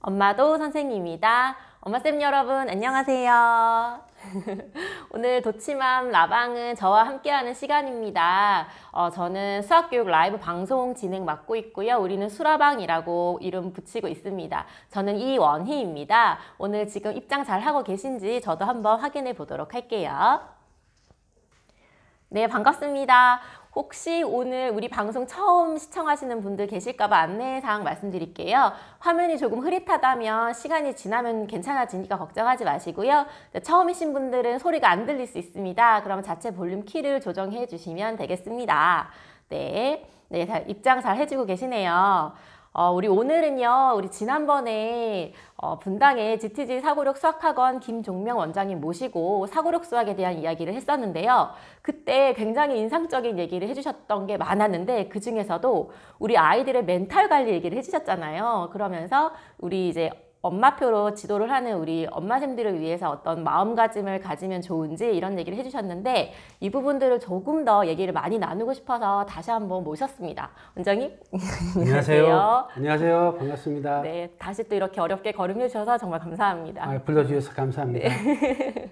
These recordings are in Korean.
엄마도 선생님이다. 엄마쌤 여러분 안녕하세요. 오늘 도치맘 라방은 저와 함께하는 시간입니다. 저는 수학교육 라이브 방송 진행 맡고 있고요. 우리는 수라방이라고 이름 붙이고 있습니다. 저는 이원희입니다. 오늘 지금 입장 잘 하고 계신지 저도 한번 확인해 보도록 할게요. 네, 반갑습니다. 혹시 오늘 우리 방송 처음 시청하시는 분들 계실까봐 안내사항 말씀드릴게요. 화면이 조금 흐릿하다면 시간이 지나면 괜찮아지니까 걱정하지 마시고요. 처음이신 분들은 소리가 안 들릴 수 있습니다. 그럼 자체 볼륨 키를 조정해 주시면 되겠습니다. 네, 입장 잘 해주고 계시네요. 우리 오늘은요, 우리 지난번에 분당의 GTG 사고력 수학학원 김종명 원장님 모시고 사고력 수학에 대한 이야기를 했었는데요. 그때 굉장히 인상적인 얘기를 해주셨던 게 많았는데 그 중에서도 우리 아이들의 멘탈 관리 얘기를 해주셨잖아요. 그러면서 우리 이제 엄마표로 지도를 하는 우리 엄마쌤들을 위해서 어떤 마음가짐을 가지면 좋은지 이런 얘기를 해주셨는데 이 부분들을 조금 더 얘기를 많이 나누고 싶어서 다시 한번 모셨습니다. 원장님 안녕하세요. 안녕하세요. 반갑습니다. 네, 다시 또 이렇게 어렵게 거름해 주셔서 정말 감사합니다. 불러주셔서 감사합니다. 네.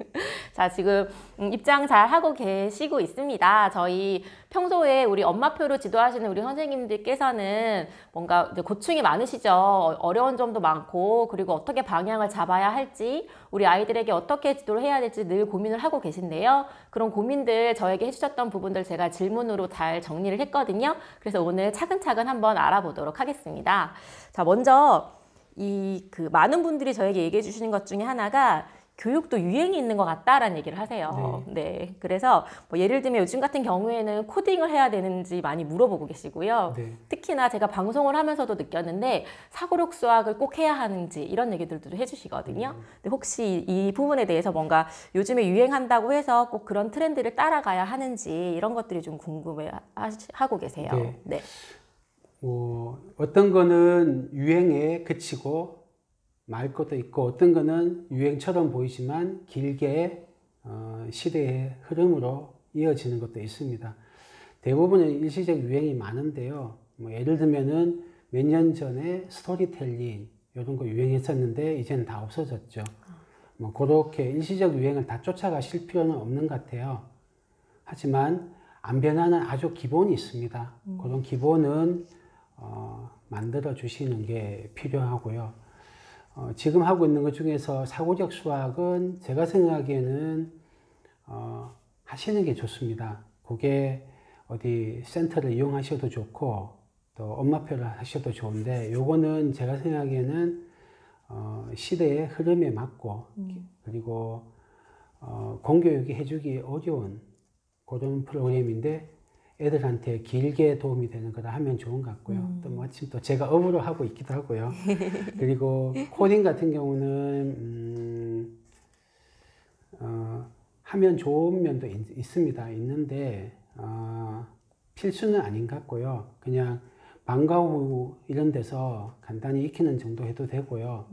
자, 지금 입장 잘 하고 계시고 있습니다. 저희 평소에 우리 엄마표로 지도하시는 우리 선생님들께서는 뭔가 이제 고충이 많으시죠. 어려운 점도 많고 그리고 어떻게 방향을 잡아야 할지 우리 아이들에게 어떻게 지도를 해야 될지 늘 고민을 하고 계신데요. 그런 고민들 저에게 해주셨던 부분들 제가 질문으로 잘 정리를 했거든요. 그래서 오늘 차근차근 한번 알아보도록 하겠습니다. 자, 먼저 많은 분들이 저에게 얘기해 주시는 것 중에 하나가 교육도 유행이 있는 것 같다라는 얘기를 하세요. 네. 그래서 뭐 예를 들면 요즘 같은 경우에는 코딩을 해야 되는지 많이 물어보고 계시고요. 네. 특히나 제가 방송을 하면서도 느꼈는데 사고력 수학을 꼭 해야 하는지 이런 얘기들도 해주시거든요. 근데 혹시 이 부분에 대해서 뭔가 요즘에 유행한다고 해서 꼭 그런 트렌드를 따라가야 하는지 이런 것들이 좀 궁금해하고 계세요. 네. 어떤 거는 유행에 그치고 말 것도 있고 어떤 거는 유행처럼 보이지만 길게 시대의 흐름으로 이어지는 것도 있습니다. 대부분은 일시적 유행이 많은데요. 예를 들면은 몇 년 전에 스토리텔링 이런 거 유행했었는데 이제는 다 없어졌죠. 그렇게 일시적 유행을 다 쫓아가실 필요는 없는 것 같아요. 하지만 안 변하는 아주 기본이 있습니다. 그런 기본은 만들어 주시는 게 필요하고요. 지금 하고 있는 것 중에서 사고력 수학은 제가 생각하기에는 하시는 게 좋습니다. 그게 어디 센터를 이용하셔도 좋고 또 엄마표를 하셔도 좋은데 요거는 제가 생각하기에는 시대의 흐름에 맞고 그리고 공교육이 해주기 어려운 그런 프로그램인데 애들한테 길게 도움이 되는 거라 하면 좋은 것 같고요. 또 마침 또 제가 업으로 하고 있기도 하고요. 그리고 코딩 같은 경우는 하면 좋은 면도 있습니다. 있는데 필수는 아닌 것 같고요. 그냥 방과 후 이런 데서 간단히 익히는 정도 해도 되고요.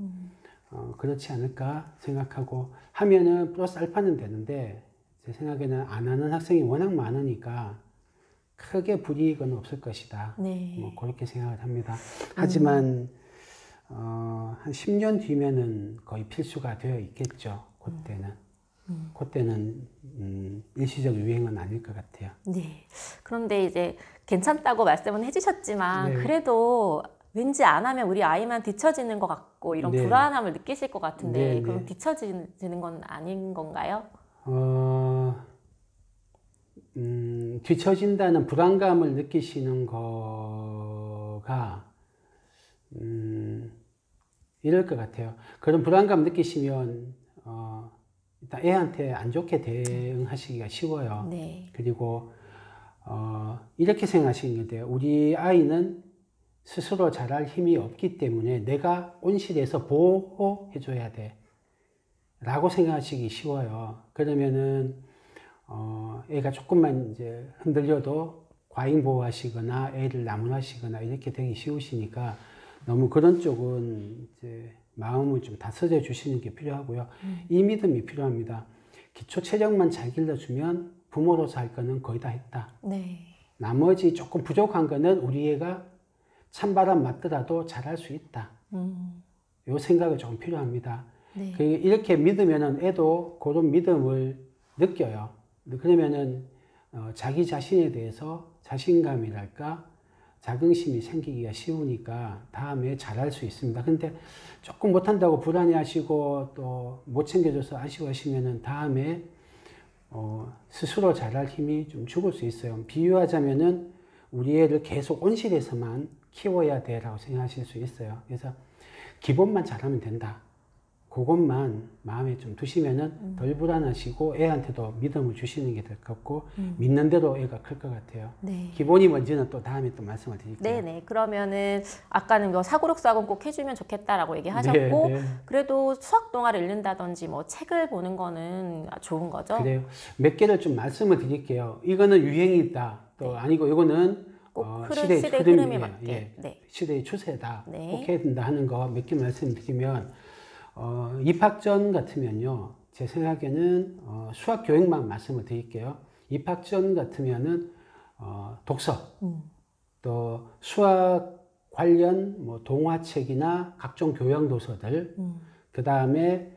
그렇지 않을까 생각하고 하면은 플러스 알파는 되는데 제 생각에는 안 하는 학생이 워낙 많으니까 크게 불이익은 없을 것이다. 네. 그렇게 생각을 합니다. 하지만 한 10년 뒤면은 거의 필수가 되어 있겠죠. 그때는 일시적 유행은 아닐 것 같아요. 네. 그런데 이제 괜찮다고 말씀은 해주셨지만 네. 그래도 왠지 안 하면 우리 아이만 뒤처지는 것 같고 이런 네. 불안함을 느끼실 것 같은데 네, 그럼 네. 뒤처지는 건 아닌 건가요? 뒤처진다는 불안감을 느끼시는 거가 이럴 것 같아요. 그런 불안감 느끼시면 일단 애한테 안 좋게 대응하시기가 쉬워요. 네. 그리고 이렇게 생각하시는 게 돼요. 우리 아이는 스스로 잘할 힘이 없기 때문에 내가 온실에서 보호해 줘야 돼 라고 생각하시기 쉬워요. 그러면은 애가 조금만 이제 흔들려도 과잉 보호하시거나 애를 나무라시거나 이렇게 되기 쉬우시니까 너무 그런 쪽은 이제 마음을 좀 다스려 주시는 게 필요하고요. 이 믿음이 필요합니다. 기초 체력만 잘 길러주면 부모로서 할 거는 거의 다 했다. 네. 나머지 조금 부족한 거는 우리 애가 찬바람 맞더라도 잘할 수 있다. 요 생각이 좀 필요합니다. 네. 이렇게 믿으면은 애도 그런 믿음을 느껴요. 그러면은 자기 자신에 대해서 자신감이랄까 자긍심이 생기기가 쉬우니까 다음에 잘할 수 있습니다. 근데 조금 못한다고 불안해하시고 또 못 챙겨줘서 아쉬워하시면은 다음에 스스로 잘할 힘이 좀 죽을 수 있어요. 비유하자면은 우리 애를 계속 온실에서만 키워야 돼라고 생각하실 수 있어요. 그래서 기본만 잘하면 된다. 그것만 마음에 좀 두시면은 덜 불안하시고 애한테도 믿음을 주시는 게 될 것 같고 믿는 대로 애가 클 것 같아요. 네. 기본이 뭔지는 또 다음에 또 말씀을 드릴게요. 네네. 그러면은 아까는 뭐 사고력수학은 꼭 해주면 좋겠다라고 얘기하셨고 네, 네. 그래도 수학 동화를 읽는다든지 뭐 책을 보는 거는 좋은 거죠? 그래요. 몇 개를 좀 말씀을 드릴게요. 이거는 유행이다. 또 아니고 이거는 시대의 흐름에 맞게. 예, 네. 시대의 추세다. 네. 꼭 해야 된다 하는 거 몇 개 말씀드리면 입학 전 같으면요. 제 생각에는 수학 교육만 말씀을 드릴게요. 입학 전 같으면은 독서 또 수학 관련 뭐 동화책이나 각종 교양 도서들 그 다음에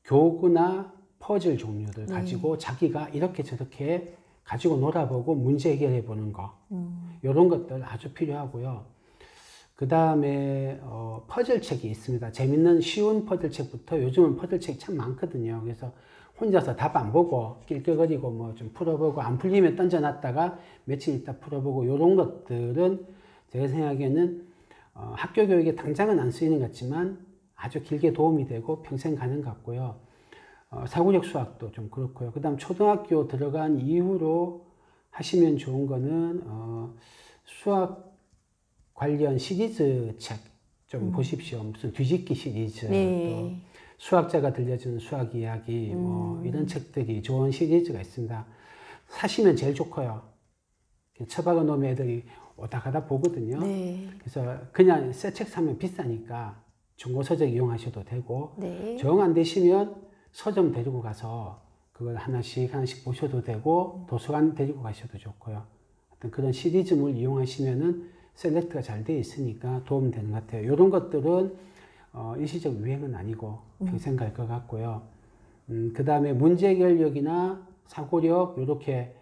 교구나 퍼즐 종류들 가지고 자기가 이렇게 저렇게 가지고 놀아보고 문제 해결해 보는 거 이런 것들 아주 필요하고요. 그 다음에 퍼즐책이 있습니다. 재밌는 쉬운 퍼즐책부터 요즘은 퍼즐책이 참 많거든요. 그래서 혼자서 답 안 보고 낄낄거리고 뭐 좀 풀어보고 안 풀리면 던져놨다가 며칠 있다 풀어보고 이런 것들은 제 생각에는 학교 교육에 당장은 안 쓰이는 것 같지만 아주 길게 도움이 되고 평생 가는 것 같고요. 사고력 수학도 좀 그렇고요. 그 다음 초등학교 들어간 이후로 하시면 좋은 거는 수학 관련 시리즈 책 좀 보십시오. 무슨 뒤집기 시리즈, 또 수학자가 들려주는 수학 이야기, 뭐 이런 책들이 좋은 시리즈가 있습니다. 사시면 제일 좋고요. 처박아 놓으면 애들이 오다 가다 보거든요. 네. 그래서 그냥 새 책 사면 비싸니까 중고 서적 이용하셔도 되고, 네. 정 안 되시면 서점 데리고 가서 그걸 하나씩 보셔도 되고, 도서관 데리고 가셔도 좋고요. 어떤 그런 시리즈물 이용하시면은 셀렉트가 잘 되어 있으니까 도움되는 것 같아요. 이런 것들은 일시적 유행은 아니고 평생 갈 것 같고요. 그 다음에 문제 해결력이나 사고력 이렇게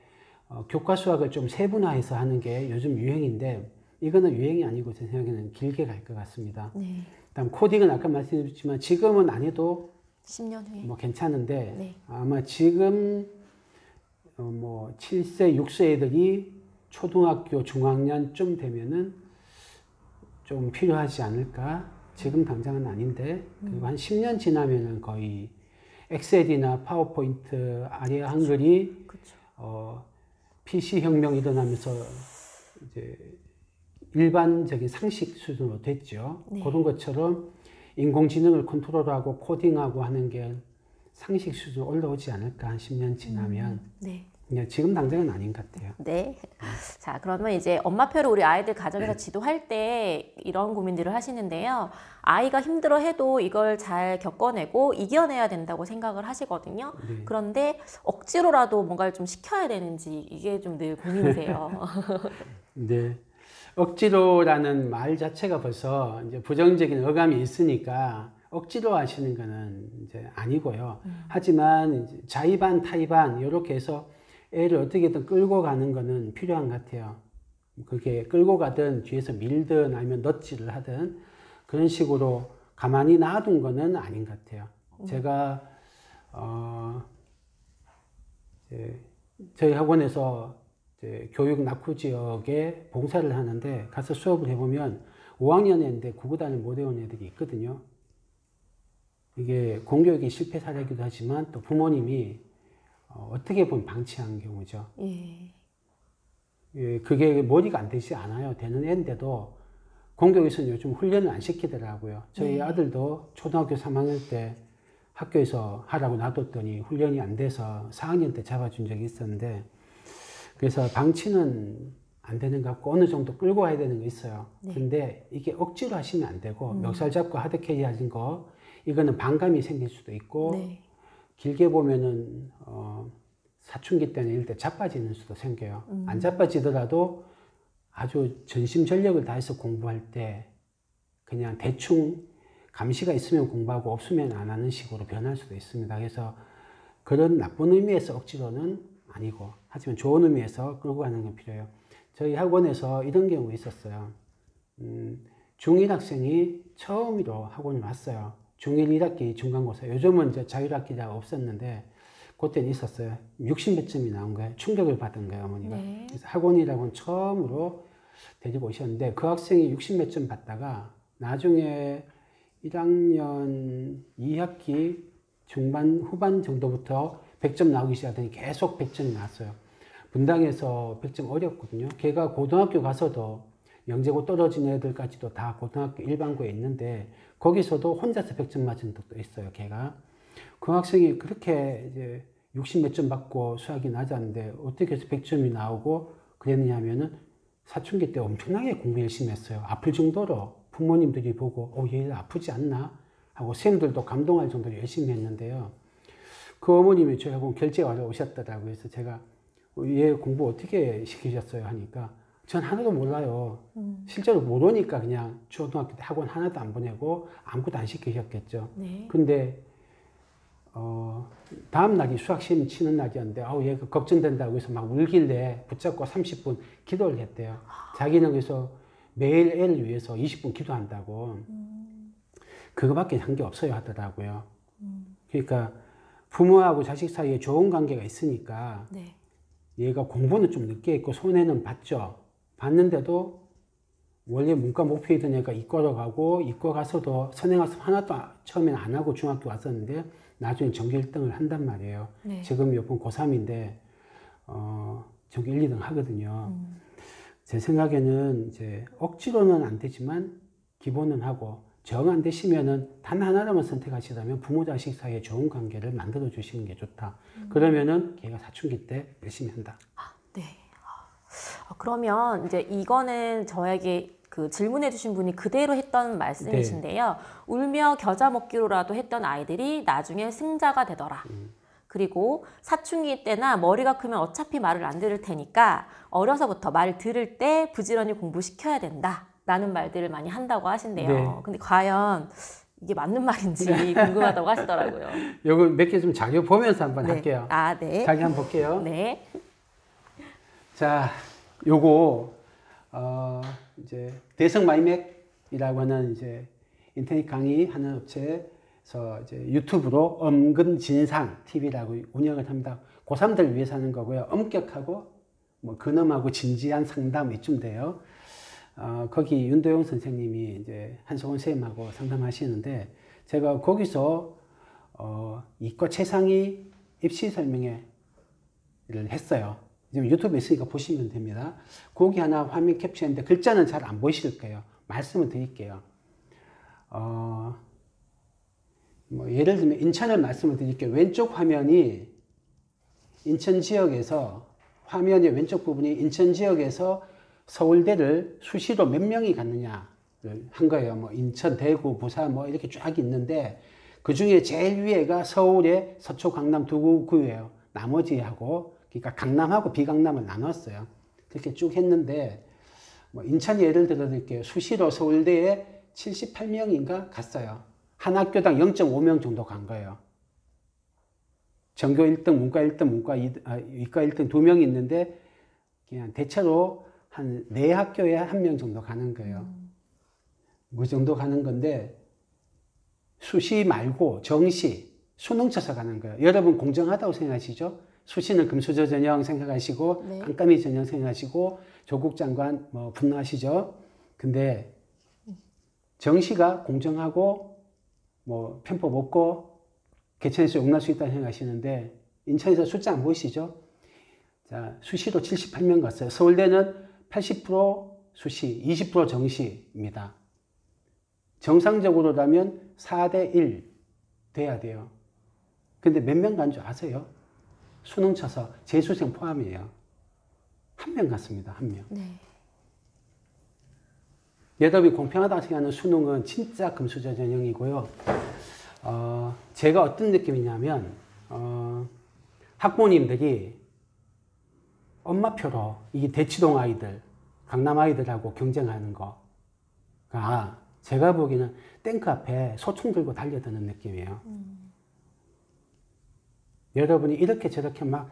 교과 수학을 좀 세분화해서 하는 게 요즘 유행인데 이거는 유행이 아니고 제 생각에는 길게 갈 것 같습니다. 네. 그다음 코딩은 아까 말씀드렸지만 지금은 안 해도 10년 후에. 뭐 괜찮은데 네. 아마 지금 뭐 7세, 6세 애들이 초등학교 중학년쯤 되면은 좀 필요하지 않을까? 지금 당장은 아닌데 그리고 한 10년 지나면은 거의 엑셀이나 파워포인트, 아리아 한글이 그렇죠. PC 혁명이 일어나면서 이제 일반적인 상식 수준으로 됐죠. 네. 그런 것처럼 인공지능을 컨트롤하고 코딩하고 하는 게 상식 수준으로 올라오지 않을까? 한 10년 지나면. 네. 지금 당장은 아닌 것 같아요. 네. 자, 그러면 이제 엄마표로 우리 아이들 가정에서 지도할 때 이런 고민들을 하시는데요. 아이가 힘들어 해도 이걸 잘 겪어내고 이겨내야 된다고 생각을 하시거든요. 네. 그런데 억지로라도 뭔가를 좀 시켜야 되는지 이게 좀 늘 고민이세요. 네. 억지로라는 말 자체가 벌써 이제 부정적인 어감이 있으니까 억지로 하시는 거는 이제 아니고요. 하지만 이제 자의반, 타의반 이렇게 해서 애를 어떻게든 끌고 가는 거는 필요한 것 같아요. 그게 끌고 가든 뒤에서 밀든 아니면 넛질을 하든 그런 식으로 가만히 놔둔 거는 아닌 것 같아요. 제가 이제 저희 학원에서 이제 교육 낙후 지역에 봉사를 하는데 가서 수업을 해보면 5학년인데 구구단을 못 외운 애들이 있거든요. 이게 공교육이 실패 사례이기도 하지만 또 부모님이 어떻게 보면 방치한 경우죠. 예, 그게 머리가 안 되지 않아요. 되는 애인데도 공교육에서는 요즘 훈련을 안 시키더라고요. 저희 아들도 초등학교 3학년 때 학교에서 하라고 놔뒀더니 훈련이 안 돼서 4학년 때 잡아준 적이 있었는데 그래서 방치는 안 되는 것 같고 어느 정도 끌고 와야 되는 거 있어요. 근데 이게 억지로 하시면 안 되고 멱살 잡고 하드캐리 하신 거 이거는 반감이 생길 수도 있고 길게 보면은 사춘기 때는 이럴 때 자빠지는 수도 생겨요. 안 자빠지더라도 아주 전심 전력을 다해서 공부할 때 그냥 대충 감시가 있으면 공부하고 없으면 안 하는 식으로 변할 수도 있습니다. 그래서 그런 나쁜 의미에서 억지로는 아니고, 하지만 좋은 의미에서 끌고 가는 건 필요해요. 저희 학원에서 이런 경우 있었어요. 중1 학생이 처음으로 학원을 왔어요. 중1 1학기 중간고사. 요즘은 이제 자율학기가 없었는데 그때는 있었어요. 60몇 점이 나온 거예요. 충격을 받은 거예요, 어머니가. 네. 그래서 학원이라고는 처음으로 데리고 오셨는데 그 학생이 60몇 점 받다가 나중에 1학년 2학기 중반, 후반 정도부터 100점 나오기 시작하더니 계속 100점이 나왔어요. 분당에서 100점 어렵거든요. 걔가 고등학교 가서도 영재고 떨어진 애들까지도 다 고등학교 일반고에 있는데 거기서도 혼자서 100점 맞은 적도 있어요, 걔가. 그 학생이 그렇게 이제 60 몇 점 받고 수학이 낮았는데 어떻게 해서 100점이 나오고 그랬느냐 하면은 사춘기 때 엄청나게 공부 열심히 했어요. 아플 정도로 부모님들이 보고 얘 아프지 않나? 하고 선생님들도 감동할 정도로 열심히 했는데요. 그 어머님이 저희 학원 결제하러 오셨더라고요. 그래서 제가 얘 공부 어떻게 시키셨어요? 하니까 전 하나도 몰라요. 실제로 모르니까 그냥 초등학교 때 학원 하나도 안 보내고 아무것도 안 시키셨겠죠. 네. 근데 다음 날이 수학 시험 치는 날이었는데 얘가 걱정된다고 해서 막 울길래 붙잡고 30분 기도를 했대요. 자기는 그래서 매일 애를 위해서 20분 기도한다고. 그거밖에 한 게 없어요 하더라고요. 그러니까 부모하고 자식 사이에 좋은 관계가 있으니까 네. 얘가 공부는 좀 늦게 했고 손해는 봤죠. 봤는데도 원래 문과 목표이던 애가 이과로 가고 이과 가서도 선행학습 하나도 처음에는 안 하고 중학교 왔었는데 나중에 전교 1등을 한단 말이에요. 네. 지금 이번 고3인데 전교 1, 2등 하거든요. 제 생각에는 이제 억지로는 안 되지만 기본은 하고 정 안 되시면은 단 하나라만 선택하시다면 부모 자식 사이에 좋은 관계를 만들어 주시는 게 좋다. 그러면은 걔가 사춘기 때 열심히 한다. 네. 그러면 이제 이거는 저에게 그 질문해 주신 분이 그대로 했던 말씀이신데요. 울며 겨자 먹기로라도 했던 아이들이 나중에 승자가 되더라. 그리고 사춘기 때나 머리가 크면 어차피 말을 안 들을 테니까 어려서부터 말을 들을 때 부지런히 공부시켜야 된다. 라는 말들을 많이 한다고 하신대요. 네. 근데 과연 이게 맞는 말인지 궁금하다고 하시더라고요. 요거 몇 개 좀 자료 보면서 한번 네. 할게요. 네. 자기 한번 볼게요. 네. 자, 요거 이제 대성 마이맥이라고 하는 이제 인터넷 강의 하는 업체에서 이제 유튜브로 엄근진상 TV라고 운영을 합니다. 고3들 위해서 하는 거고요. 엄격하고 뭐 근엄하고 진지한 상담 이쯤 돼요. 거기 윤도영 선생님이 이제 한소원 선생님하고 상담하시는데 제가 거기서 이과 최상위 입시 설명회를 했어요. 지금 유튜브에 있으니까 보시면 됩니다. 거기 하나 화면 캡처했는데 글자는 잘 안 보이실 거예요. 말씀을 드릴게요. 뭐 예를 들면 인천을 말씀을 드릴게요. 왼쪽 화면이 인천 지역에서 화면의 왼쪽 부분이 인천 지역에서 서울대를 수시로 몇 명이 갔느냐를 한 거예요. 뭐 인천, 대구, 부산 뭐 이렇게 쫙 있는데 그 중에 제일 위에가 서울의 서초, 강남 두 구예요. 나머지하고 그러니까 강남하고 비강남을 나눴어요. 그렇게 쭉 했는데 뭐 인천 예를 들어 드릴게요. 수시로 서울대에 78명인가 갔어요. 한 학교당 0.5명 정도 간 거예요. 전교 1등, 문과 1등, 이과 1등 2명이 있는데 그냥 대체로 한 4학교에 1명 정도 가는 거예요. 그 정도 가는 건데 수시 말고 정시, 수능 쳐서 가는 거예요. 여러분 공정하다고 생각하시죠? 수시는 금수저 전형 생각하시고 네. 깜깜이 전형 생각하시고 조국 장관 뭐 분노하시죠? 근데 정시가 공정하고 뭐 편법 없고 개천에서 용납 수 있다고 생각하시는데 인천에서 숫자 안 보이시죠? 자, 수시로 78명 갔어요. 서울대는 80% 수시, 20% 정시입니다. 정상적으로라면 4대 1 돼야 돼요. 근데 몇 명 간 줄 아세요? 수능 쳐서 재수생 포함이에요. 1명 갔습니다. 1명. 네. 여러분이 공평하다고 생각하는 수능은 진짜 금수저 전형이고요. 제가 어떤 느낌이냐면 학부모님들이 엄마표로 이게 대치동 아이들, 강남 아이들하고 경쟁하는 거. 제가 보기에는 탱크 앞에 소총 들고 달려드는 느낌이에요. 여러분이 이렇게 저렇게 막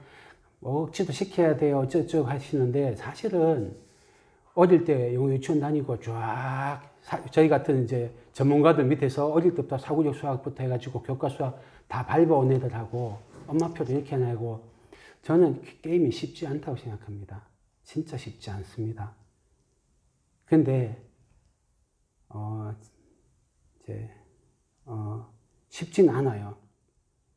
억지도 시켜야 돼요. 어쩌고 하시는데 사실은 어릴 때 영어 유치원 다니고 쫙 저희 같은 이제 전문가들 밑에서 어릴 때부터 사고력 수학부터 해가지고 교과 수학 다 밟아온 애들하고 엄마표도 이렇게 내고 저는 게임이 쉽지 않다고 생각합니다. 진짜 쉽지 않습니다. 근데 쉽진 않아요.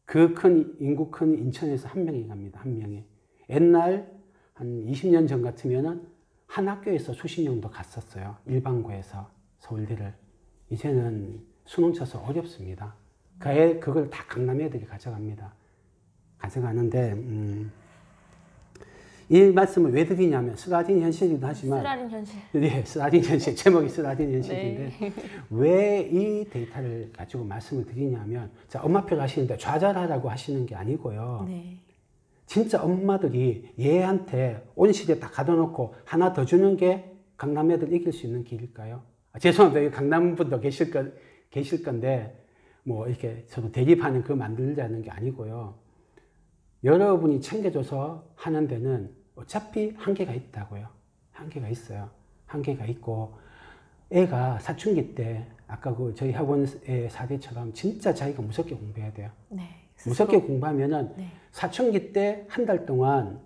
그 큰 인구 큰 인천에서 한 명이 갑니다. 한 명이. 옛날 한 20년 전 같으면은 한 학교에서 수십 명도 갔었어요. 일반고에서 서울대를. 이제는 수능 쳐서 어렵습니다. 그걸 다 강남 애들이 가져갑니다. 가져가는데 이 말씀을 왜 드리냐면 쓰라린 현실이기도 하지만 쓰라린 현실. 네, 쓰라린 현실. 제목이 쓰라린 현실인데 네. 왜 이 데이터를 가지고 말씀을 드리냐면 자, 엄마표를 하시는데 좌절하라고 하시는 게 아니고요. 네. 진짜 엄마들이 얘한테 온 시대 다 가둬놓고 하나 더 주는 게 강남 애들 이길 수 있는 길일까요? 죄송합니다. 여기 강남 분도 계실 건데 뭐 이렇게 저도 대립하는 그거 만들자는 게 아니고요. 여러분이 챙겨줘서 하는 데는 어차피 한계가 있다고요. 한계가 있어요. 한계가 있고 애가 사춘기 때 아까 그 저희 학원의 사례처럼 진짜 자기가 무섭게 공부해야 돼요. 네. 무섭게 공부하면은 네. 사춘기 때 한 달 동안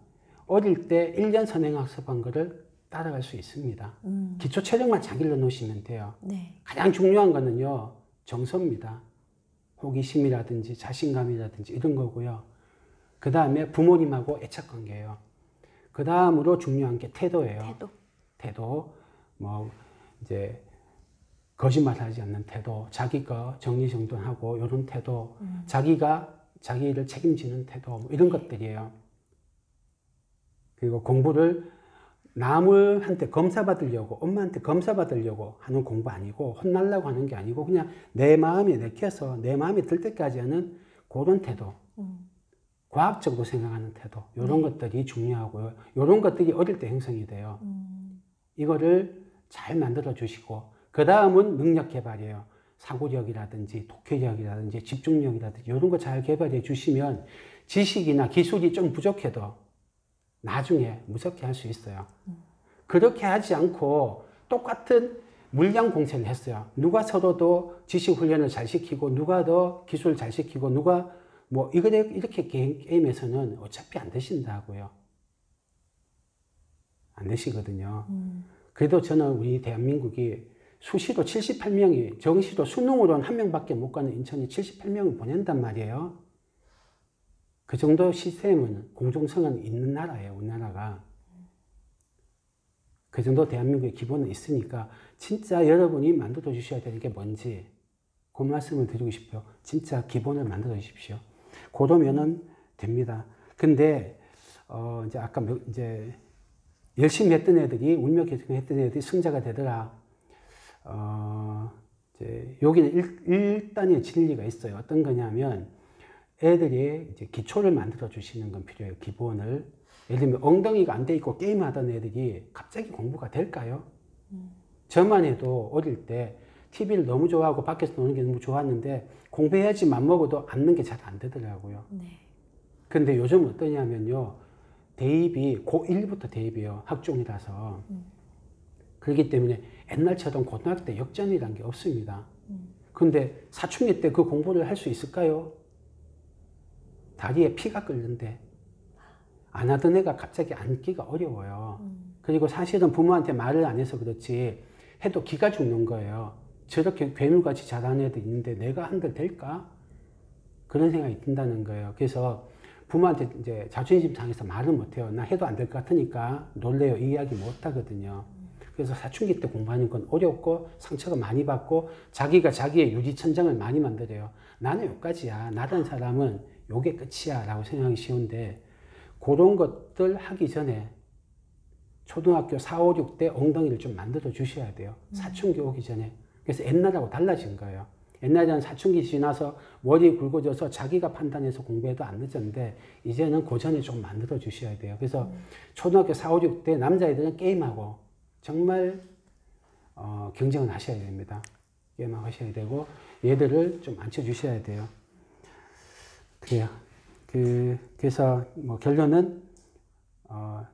어릴 때 1년 선행학습한 거를 따라갈 수 있습니다. 기초 체력만 잘 길러 놓으시면 돼요. 네. 가장 중요한 거는요, 정서입니다. 호기심이라든지 자신감이라든지 이런 거고요. 그 다음에 부모님하고 애착 관계예요. 그 다음으로 중요한 게 태도예요. 태도. 뭐, 이제, 거짓말하지 않는 태도, 자기 거 정리정돈하고 이런 태도, 자기가 자기를 책임지는 태도, 뭐 이런 것들이에요. 그리고 공부를 남한테 검사받으려고, 엄마한테 검사받으려고 하는 공부 아니고, 혼날라고 하는 게 아니고, 그냥 내 마음에 내켜서 내 마음에 들 때까지 하는 그런 태도. 과학적으로 생각하는 태도. 이런 것들이 중요하고요. 이런 것들이 어릴 때 형성이 돼요. 이거를 잘 만들어 주시고, 그 다음은 능력 개발이에요. 사고력이라든지, 독해력이라든지, 집중력이라든지, 이런 거 잘 개발해 주시면 지식이나 기술이 좀 부족해도 나중에 무섭게 할 수 있어요. 그렇게 하지 않고 똑같은 물량 공세를 했어요. 누가 서로도 지식 훈련을 잘 시키고, 누가 더 기술을 잘 시키고, 누가 뭐, 이렇게 게임에서는 어차피 안 되신다고요. 안 되시거든요. 그래도 저는 우리 대한민국이 수시로 78명이, 정시로 수능으로는 한 명밖에 못 가는 인천이 78명을 보낸단 말이에요. 그 정도 시스템은, 공정성은 있는 나라예요, 우리나라가. 그 정도 대한민국의 기본은 있으니까, 진짜 여러분이 만들어 주셔야 되는 게 뭔지, 그 말씀을 드리고 싶어요. 진짜 기본을 만들어 주십시오. 그러면은 됩니다. 근데, 이제 아까 이제 열심히 했던 애들이, 울며 개정했던 애들이 승자가 되더라. 이제 여기는 일단의 진리가 있어요. 어떤 거냐면, 애들이 이제 기초를 만들어 주시는 건 필요해요. 기본을. 예를 들면 엉덩이가 안 돼 있고 게임하던 애들이 갑자기 공부가 될까요? 저만 해도 어릴 때 TV를 너무 좋아하고 밖에서 노는 게 너무 좋았는데 공부해야지 맘먹어도 앉는 게 잘 안 되더라고요. 네. 근데 요즘 어떠냐면요. 대입이 고1부터 대입이에요. 학종이라서. 그렇기 때문에 옛날처럼 고등학교 때 역전이란 게 없습니다. 근데 사춘기 때 그 공부를 할 수 있을까요? 다리에 피가 끓는데 안 하던 애가 갑자기 앉기가 어려워요. 그리고 사실은 부모한테 말을 안 해서 그렇지 해도 기가 죽는 거예요. 저렇게 괴물같이 잘하는 애들 있는데 내가 한들 될까? 그런 생각이 든다는 거예요. 그래서 부모한테 이제 자존심 상해서 말을 못해요. 나 해도 안 될 것 같으니까 놀래요. 이 이야기 못 하거든요. 그래서 사춘기 때 공부하는 건 어렵고 상처가 많이 받고 자기가 자기의 유리천장을 많이 만들어요. 나는 여기까지야. 나라는 사람은 요게 끝이야 라고 생각하기 쉬운데 그런 것들 하기 전에 초등학교 4, 5, 6때 엉덩이를 좀 만들어 주셔야 돼요. 사춘기 오기 전에. 그래서 옛날하고 달라진 거예요. 옛날에는 사춘기 지나서 머리 굵어져서 자기가 판단해서 공부해도 안 늦었는데 이제는 그 전에 좀 만들어 주셔야 돼요. 그래서 초등학교 4, 5, 6때 남자애들은 게임하고 정말 경쟁을 하셔야 됩니다. 있게만 하셔야 되고 얘들을 좀 앉혀주셔야 돼요. 그래요. 그래서 뭐 결론은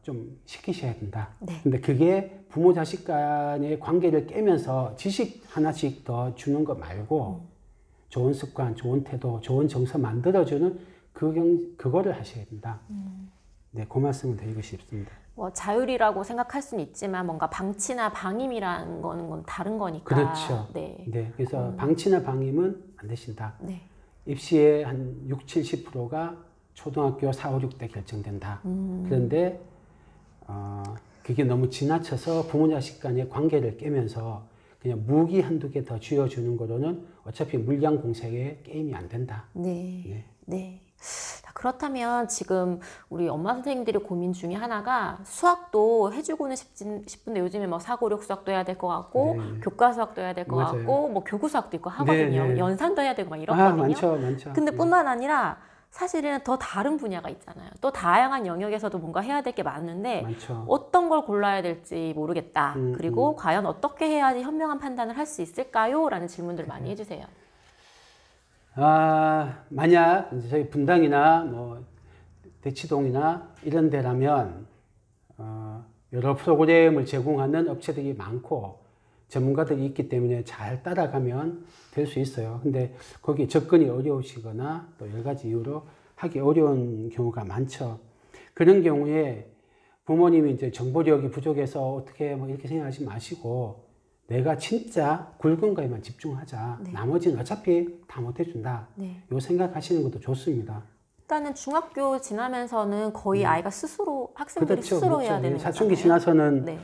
좀 시키셔야 된다. 네. 근데 그게 부모 자식 간의 관계를 깨면서 지식 하나씩 더 주는 거 말고 좋은 습관, 좋은 태도, 좋은 정서 만들어주는 그거를 하셔야 된다. 네, 그 말씀을 드리고 싶습니다. 뭐 자율이라고 생각할 수는 있지만 뭔가 방치나 방임이라는 거는 건 다른 거니까. 그렇죠. 네. 네, 그래서 방치나 방임은 안 되신다. 네. 입시의 한 60, 70%가 초등학교 4, 5, 6때 결정된다. 그런데 그게 너무 지나쳐서 부모 자식 간의 관계를 깨면서 그냥 무기 한두 개 더 쥐어주는 거로는 어차피 물량 공세의 게임이 안 된다. 네. 네. 네. 자, 그렇다면 지금 우리 엄마 선생님들의 고민 중에 하나가 수학도 해주고는 싶은데 요즘에 뭐 사고력 수학도 해야 될 것 같고 네. 교과 수학도 해야 될 것 맞아요. 같고 뭐 교구 수학도 있고 하거든요. 네, 네. 연산도 해야 되고 막 이렇거든요. 많죠, 많죠. 근데 네. 뿐만 아니라 사실은 더 다른 분야가 있잖아요. 또 다양한 영역에서도 뭔가 해야 될 게 많은데 많죠. 어떤 걸 골라야 될지 모르겠다. 그리고 과연 어떻게 해야지 현명한 판단을 할 수 있을까요? 라는 질문들 많이 해주세요. 만약 이제 저희 분당이나 뭐 대치동이나 이런 데라면 여러 프로그램을 제공하는 업체들이 많고 전문가들이 있기 때문에 잘 따라가면 될 수 있어요. 근데 거기 접근이 어려우시거나 또 여러 가지 이유로 하기 어려운 경우가 많죠. 그런 경우에 부모님이 이제 정보력이 부족해서 어떻게 뭐 이렇게 생각하지 마시고 내가 진짜 굵은 거에만 집중하자. 네. 나머지는 어차피 다 못해준다. 네. 요 생각하시는 것도 좋습니다. 일단은 중학교 지나면서는 거의 아이가 스스로, 학생들이 그렇죠, 스스로 그렇죠. 해야 되는 사춘기 거잖아요. 지나서는 네.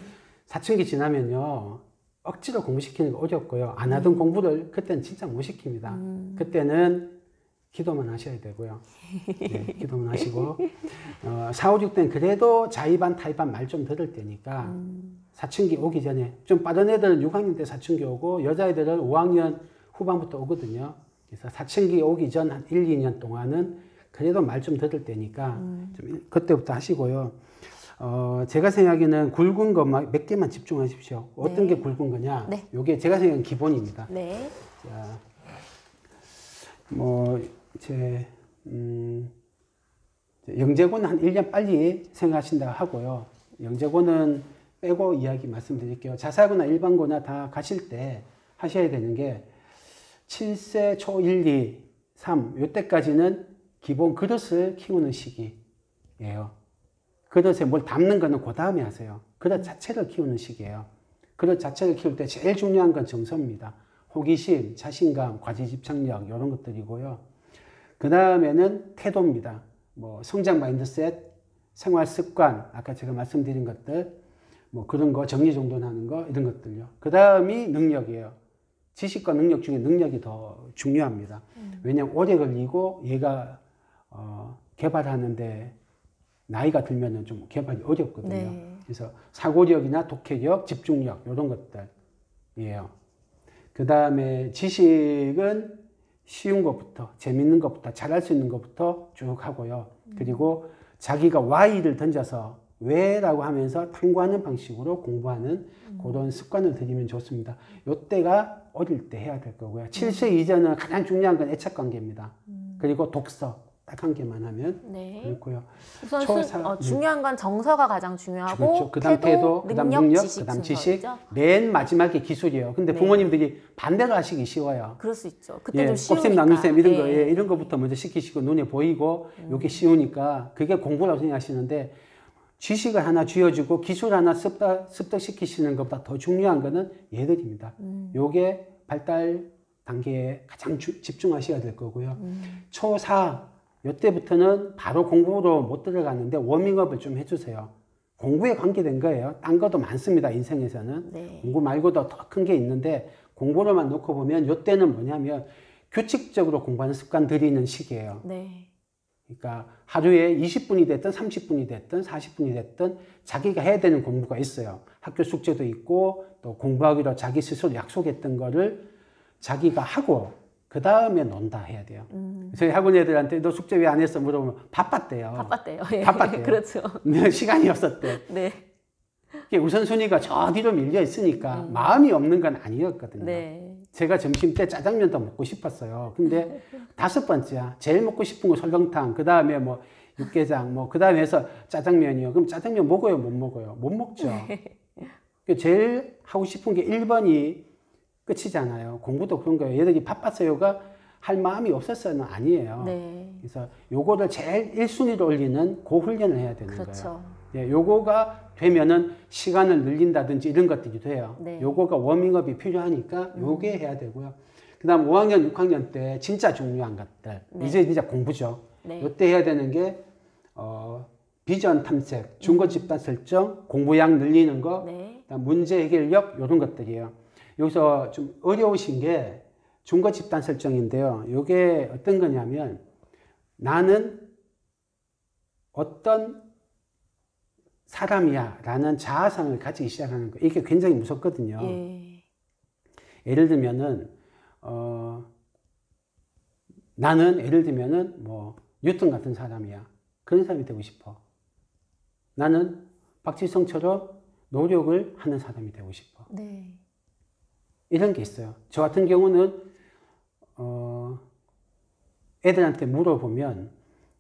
사춘기 지나면요 억지로 공부시키는 거 어렵고요. 안 하던 공부를 그때는 진짜 못 시킵니다. 그때는 기도만 하셔야 되고요. 네, 기도만 하시고 4, 5, 6때는 그래도 자의반 타의반 말 좀 들을 때니까 사춘기 오기 전에 좀 빠른 애들은 6학년 때 사춘기 오고 여자애들은 5학년 후반부터 오거든요. 그래서 사춘기 오기 전 한 1, 2년 동안은 그래도 말 좀 들을 때니까 좀 그때부터 하시고요. 제가 생각에는 굵은 것만 몇 개만 집중하십시오. 어떤 게 굵은 거냐? 네. 요게 제가 생각하는 기본입니다. 네. 자, 뭐 이제 영재고는 한 1년 빨리 생각하신다 하고요. 영재고는 빼고 이야기 말씀드릴게요. 자사고나 일반고나 다 가실 때 하셔야 되는 게 7세 초 1, 2, 3 요때까지는 기본 그릇을 키우는 시기예요. 그릇에 뭘 담는 거는 그 다음에 하세요. 그릇 자체를 키우는 시기예요. 그릇 자체를 키울 때 제일 중요한 건 정서입니다. 호기심, 자신감, 과제 집착력 이런 것들이고요. 그 다음에는 태도입니다. 뭐 성장 마인드셋, 생활 습관, 아까 제가 말씀드린 것들, 뭐 그런 거 정리정돈하는 거 이런 것들요. 그 다음이 능력이에요. 지식과 능력 중에 능력이 더 중요합니다. 왜냐하면 오래 걸리고 얘가 개발하는데 나이가 들면은 좀 개발이 어렵거든요. 네. 그래서 사고력이나 독해력, 집중력 이런 것들이에요. 그 다음에 지식은 쉬운 것부터 재밌는 것부터 잘할 수 있는 것부터 쭉 하고요. 그리고 자기가 Y를 던져서 왜라고 하면서 탐구하는 방식으로 공부하는 그런 습관을 들이면 좋습니다. 이때가 어릴 때 해야 될 거고요. 7세 이전은 가장 중요한 건 애착관계입니다. 그리고 독서 딱 한 개만 하면 네. 그렇고요. 우선 중요한 건 정서가 가장 중요하고 그렇죠. 그다음 태도, 그다음 능력, 그다음 지식, 순서이죠? 맨 마지막에 기술이에요. 근데 네. 부모님들이 반대로 하시기 쉬워요. 그럴 수 있죠. 그때 예, 좀 쉬우니까. 곱셈 나눗셈 이런 거, 예. 예, 이런 거부터 먼저 시키시고 눈에 보이고 이게 쉬우니까 그게 공부라고 생각하시는데 지식을 하나 쥐어주고 기술 하나 습득시키시는 것보다 더 중요한 거는 얘들입니다. 요게 발달 단계에 가장 집중하셔야 될 거고요. 초4 이때부터는 바로 공부로 못 들어가는데 워밍업을 좀 해주세요. 공부에 관계된 거예요. 딴 것도 많습니다. 인생에서는. 네. 공부 말고도 더 큰 게 있는데 공부로만 놓고 보면 이때는 뭐냐면 규칙적으로 공부하는 습관 들이는 시기예요. 네. 그러니까 하루에 20분이 됐든 30분이 됐든 40분이 됐든 자기가 해야 되는 공부가 있어요. 학교 숙제도 있고 또 공부하기로 자기 스스로 약속했던 거를 자기가 하고 그 다음에 논다 해야 돼요. 저희 학원 애들한테 너 숙제 왜 안 했어 물어보면 바빴대요. 바빴대요. 예. 바빴대요. 그렇죠. 네, 시간이 없었대. 네. 우선순위가 저 뒤로 밀려 있으니까 마음이 없는 건 아니었거든요. 네. 제가 점심 때 짜장면도 먹고 싶었어요. 근데 5번째야. 제일 먹고 싶은 거 설렁탕, 그 다음에 뭐 육개장, 뭐 그 다음에 해서 짜장면이요. 그럼 짜장면 먹어요, 못 먹어요? 못 먹죠. 제일 하고 싶은 게 1번이 끝이잖아요. 공부도 그런 거예요. 얘들이 바빴어요가 할 마음이 없었어요는 아니에요. 네. 그래서 요거를 제일 1순위로 올리는 그 훈련을 해야 되는 그렇죠. 거예요. 예, 요거가 되면은 시간을 늘린다든지 이런 것들이 돼요. 네. 요거가 워밍업이 필요하니까 요게 해야 되고요. 그 다음 5학년, 6학년 때 진짜 중요한 것들. 네. 이제 진짜 공부죠. 네. 요때 해야 되는 게, 비전 탐색, 중거 집단 설정, 공부량 늘리는 거, 네. 그다음 문제 해결력, 요런 것들이에요. 여기서 좀 어려우신 게 중거 집단 설정인데요. 요게 어떤 거냐면 나는 어떤 사람이야 라는 자아상을 가지기 시작하는 거. 이게 굉장히 무섭거든요. 예. 예를 들면은, 나는 예를 들면은 뭐 뉴턴 같은 사람이야. 그런 사람이 되고 싶어. 나는 박지성처럼 노력을 하는 사람이 되고 싶어. 네. 이런 게 있어요. 저 같은 경우는, 애들한테 물어보면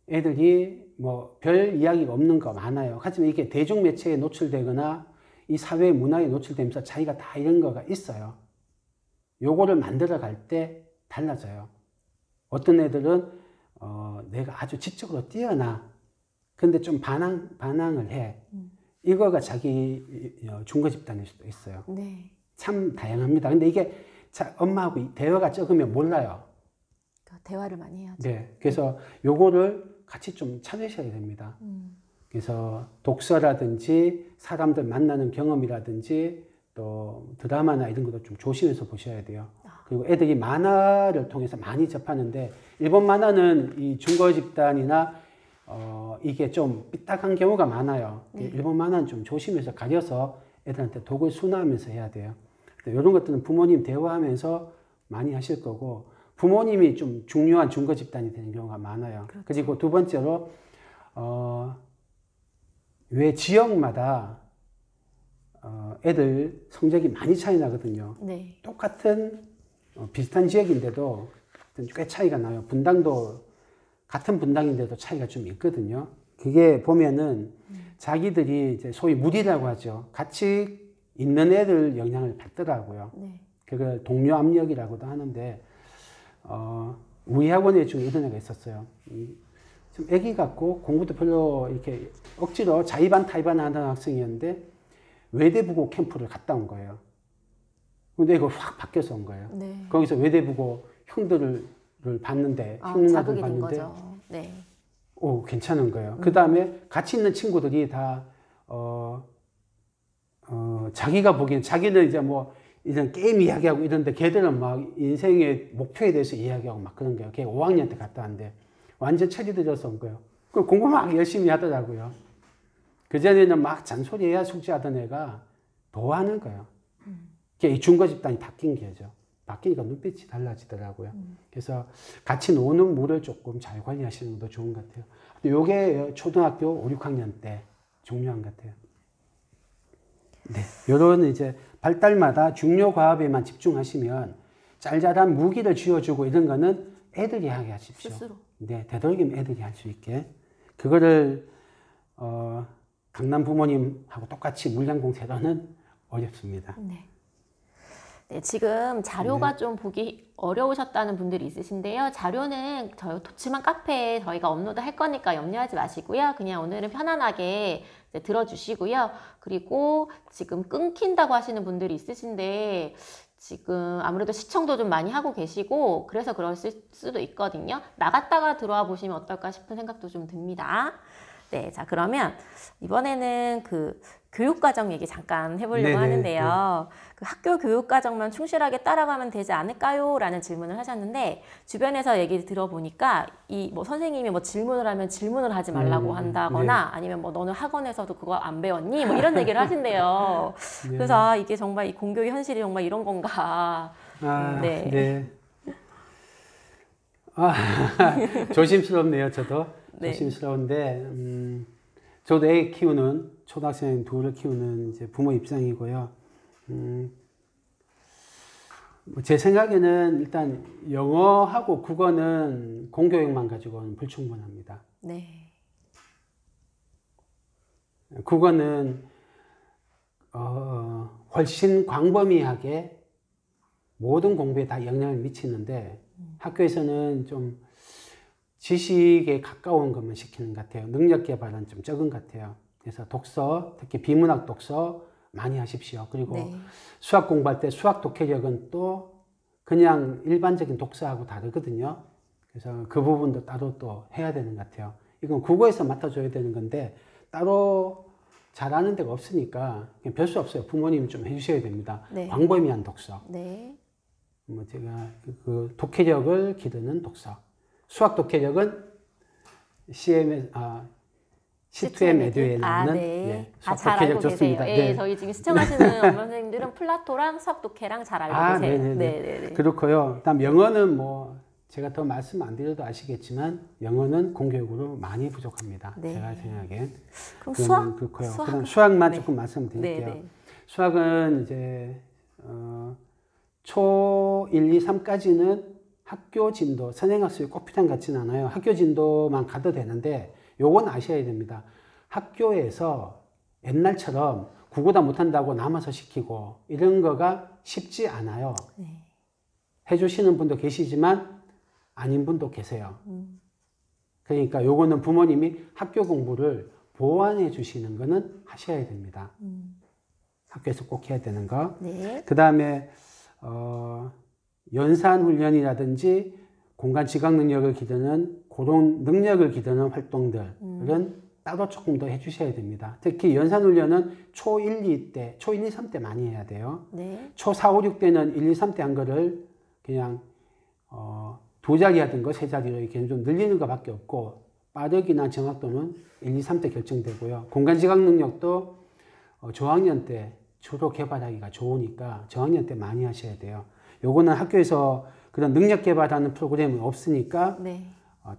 애들이 뭐 별 이야기가 없는 거 많아요. 하지만 이게 대중매체에 노출되거나 이 사회 문화에 노출되면서 자기가 다 이런 거가 있어요. 요거를 만들어 갈 때 달라져요. 어떤 애들은, 내가 아주 지적으로 뛰어나. 근데 좀 반항을 해. 이거가 자기 중거 집단일 수도 있어요. 네. 참 다양합니다. 근데 이게 엄마하고 대화가 적으면 몰라요. 그러니까 대화를 많이 해야죠. 네. 그래서 요거를 같이 좀 찾으셔야 됩니다. 그래서 독서라든지 사람들 만나는 경험이라든지 또 드라마나 이런 것도 좀 조심해서 보셔야 돼요. 그리고 애들이 만화를 통해서 많이 접하는데 일본 만화는 이 중거 집단이나 이게 좀 삐딱한 경우가 많아요. 일본 만화는 좀 조심해서 가려서 애들한테 독을 순화하면서 해야 돼요. 이런 것들은 부모님 대화하면서 많이 하실 거고 부모님이 좀 중요한 중거 집단이 되는 경우가 많아요. 그렇죠. 그리고 두 번째로 왜 지역마다 애들 성적이 많이 차이 나거든요. 네. 똑같은 비슷한 지역인데도 꽤 차이가 나요. 분당도 같은 분당인데도 차이가 좀 있거든요. 그게 보면은 자기들이 이제 소위 무리라고 하죠. 같이 있는 애들 영향을 받더라고요. 네. 그걸 동료 압력이라고도 하는데 우리 학원에 중에 이런 애가 있었어요. 좀 애기 같고 공부도 별로 이렇게 억지로 자의반 타의반 하는 학생이었는데 외대부고 캠프를 갔다 온 거예요. 근데 이거 확 바뀌어서 온 거예요. 네. 거기서 외대부고 형들을 봤는데 자극이 된 거죠. 네. 오, 괜찮은 거예요. 그 다음에 같이 있는 친구들이 다 자기가 보기엔 자기는 이제 뭐 이런 게임 이야기하고 이런데 걔들은 막 인생의 목표에 대해서 이야기하고 막 그런 거예요. 걔 5학년 때 갔다 왔는데 완전 철이 들어서 온 거예요. 그 공부 막 열심히 하더라고요. 그전에는 막 잔소리해야 숙제하던 애가 더 하는 거예요. 이 중거 집단이 바뀐 게죠. 바뀌니까 눈빛이 달라지더라고요. 그래서 같이 노는 물을 조금 잘 관리하시는 것도 좋은 것 같아요. 요게 초등학교 5, 6학년 때 중요한 것 같아요. 네. 요런 이제 발달마다 중요 과업에만 집중하시면 짤짤한 무기를 쥐어주고 이런 거는 애들이 하게 하십시오. 스스로. 네. 되도록이면 애들이 할 수 있게. 그거를, 강남 부모님하고 똑같이 물량공 세로는 어렵습니다. 네. 네, 지금 자료가 좀 보기 어려우셨다는 분들이 있으신데요. 자료는 저희 도치만 카페에 저희가 업로드 할 거니까 염려하지 마시고요. 그냥 오늘은 편안하게 이제 들어주시고요. 그리고 지금 끊긴다고 하시는 분들이 있으신데 지금 아무래도 시청도 좀 많이 하고 계시고 그래서 그럴 수도 있거든요. 나갔다가 들어와 보시면 어떨까 싶은 생각도 좀 듭니다. 네, 자 그러면 이번에는 그 교육과정 얘기 잠깐 해보려고 네네, 하는데요. 그 학교 교육과정만 충실하게 따라가면 되지 않을까요? 라는 질문을 하셨는데 주변에서 얘기 들어보니까 이 뭐 선생님이 뭐 질문을 하면 질문을 하지 말라고 한다거나 아니면 뭐 너는 학원에서도 그거 안 배웠니? 뭐 이런 얘기를 하신대요. 네. 그래서 아, 이게 정말 이 공교의 현실이 정말 이런 건가. 네. 네. 조심스럽네요, 저도. 네. 조심스러운데, 저도 애 키우는, 초등학생 둘을 키우는 이제 부모 입장이고요. 제 생각에는 일단 영어하고 국어는 공교육만 가지고는 불충분합니다. 네. 국어는 훨씬 광범위하게 모든 공부에 다 영향을 미치는데 학교에서는 좀 지식에 가까운 것만 시키는 것 같아요. 능력 개발은 좀 적은 것 같아요. 그래서 독서, 특히 비문학 독서 많이 하십시오. 그리고 네. 수학 공부할 때 수학 독해력은 또 그냥 일반적인 독서하고 다르거든요. 그래서 그 부분도 따로 또 해야 되는 것 같아요. 이건 국어에서 맡아줘야 되는 건데 따로 잘하는 데가 없으니까 별 수 없어요. 부모님이 좀 해주셔야 됩니다. 네. 광범위한 독서. 네. 뭐 제가 그 독해력을 기르는 독서. 수학 독해력은 C2M 에듀에 나오는 네. 예, 수학 잘 독해력 알고 좋습니다. 계세요. 예, 네. 저희 지금 시청하시는 엄마 선생님들은 플라토랑 수학 독해랑 잘 알고 계세요. 네네네. 네네네. 그렇고요. 다음 영어는 뭐 제가 더 말씀 안 드려도 아시겠지만 영어는 공교육으로 많이 부족합니다. 네. 제가 생각엔. 그럼 수학? 그렇고요. 수학은? 그럼 수학만 네. 조금 말씀드릴게요. 네네. 수학은 이제 초 1, 2, 3까지는 학교 진도, 선행학습이 꼭 필요한 것 같지는 않아요. 학교 진도만 가도 되는데 요건 아셔야 됩니다. 학교에서 옛날처럼 국어다 못한다고 남아서 시키고 이런 거가 쉽지 않아요. 네. 해주시는 분도 계시지만 아닌 분도 계세요. 그러니까 요거는 부모님이 학교 공부를 보완해 주시는 거는 하셔야 됩니다. 학교에서 꼭 해야 되는 거. 네. 그 다음에 연산 훈련이라든지 공간 지각 능력을 기르는 그런 능력을 기르는 활동들은 따로 조금 더 해주셔야 됩니다. 특히 연산 훈련은 초 1, 2 때, 초 1, 2, 3 때 많이 해야 돼요. 네. 초 4, 5, 6 때는 1, 2, 3 때 한 거를 그냥 두 자리 하던 거 세 자리로 이렇게 좀 늘리는 것밖에 없고 빠르기나 정확도는 1, 2, 3 때 결정되고요. 공간 지각 능력도 저학년 때 주로 개발하기가 좋으니까 저학년 때 많이 하셔야 돼요. 요거는 학교에서 그런 능력 개발하는 프로그램은 없으니까 네.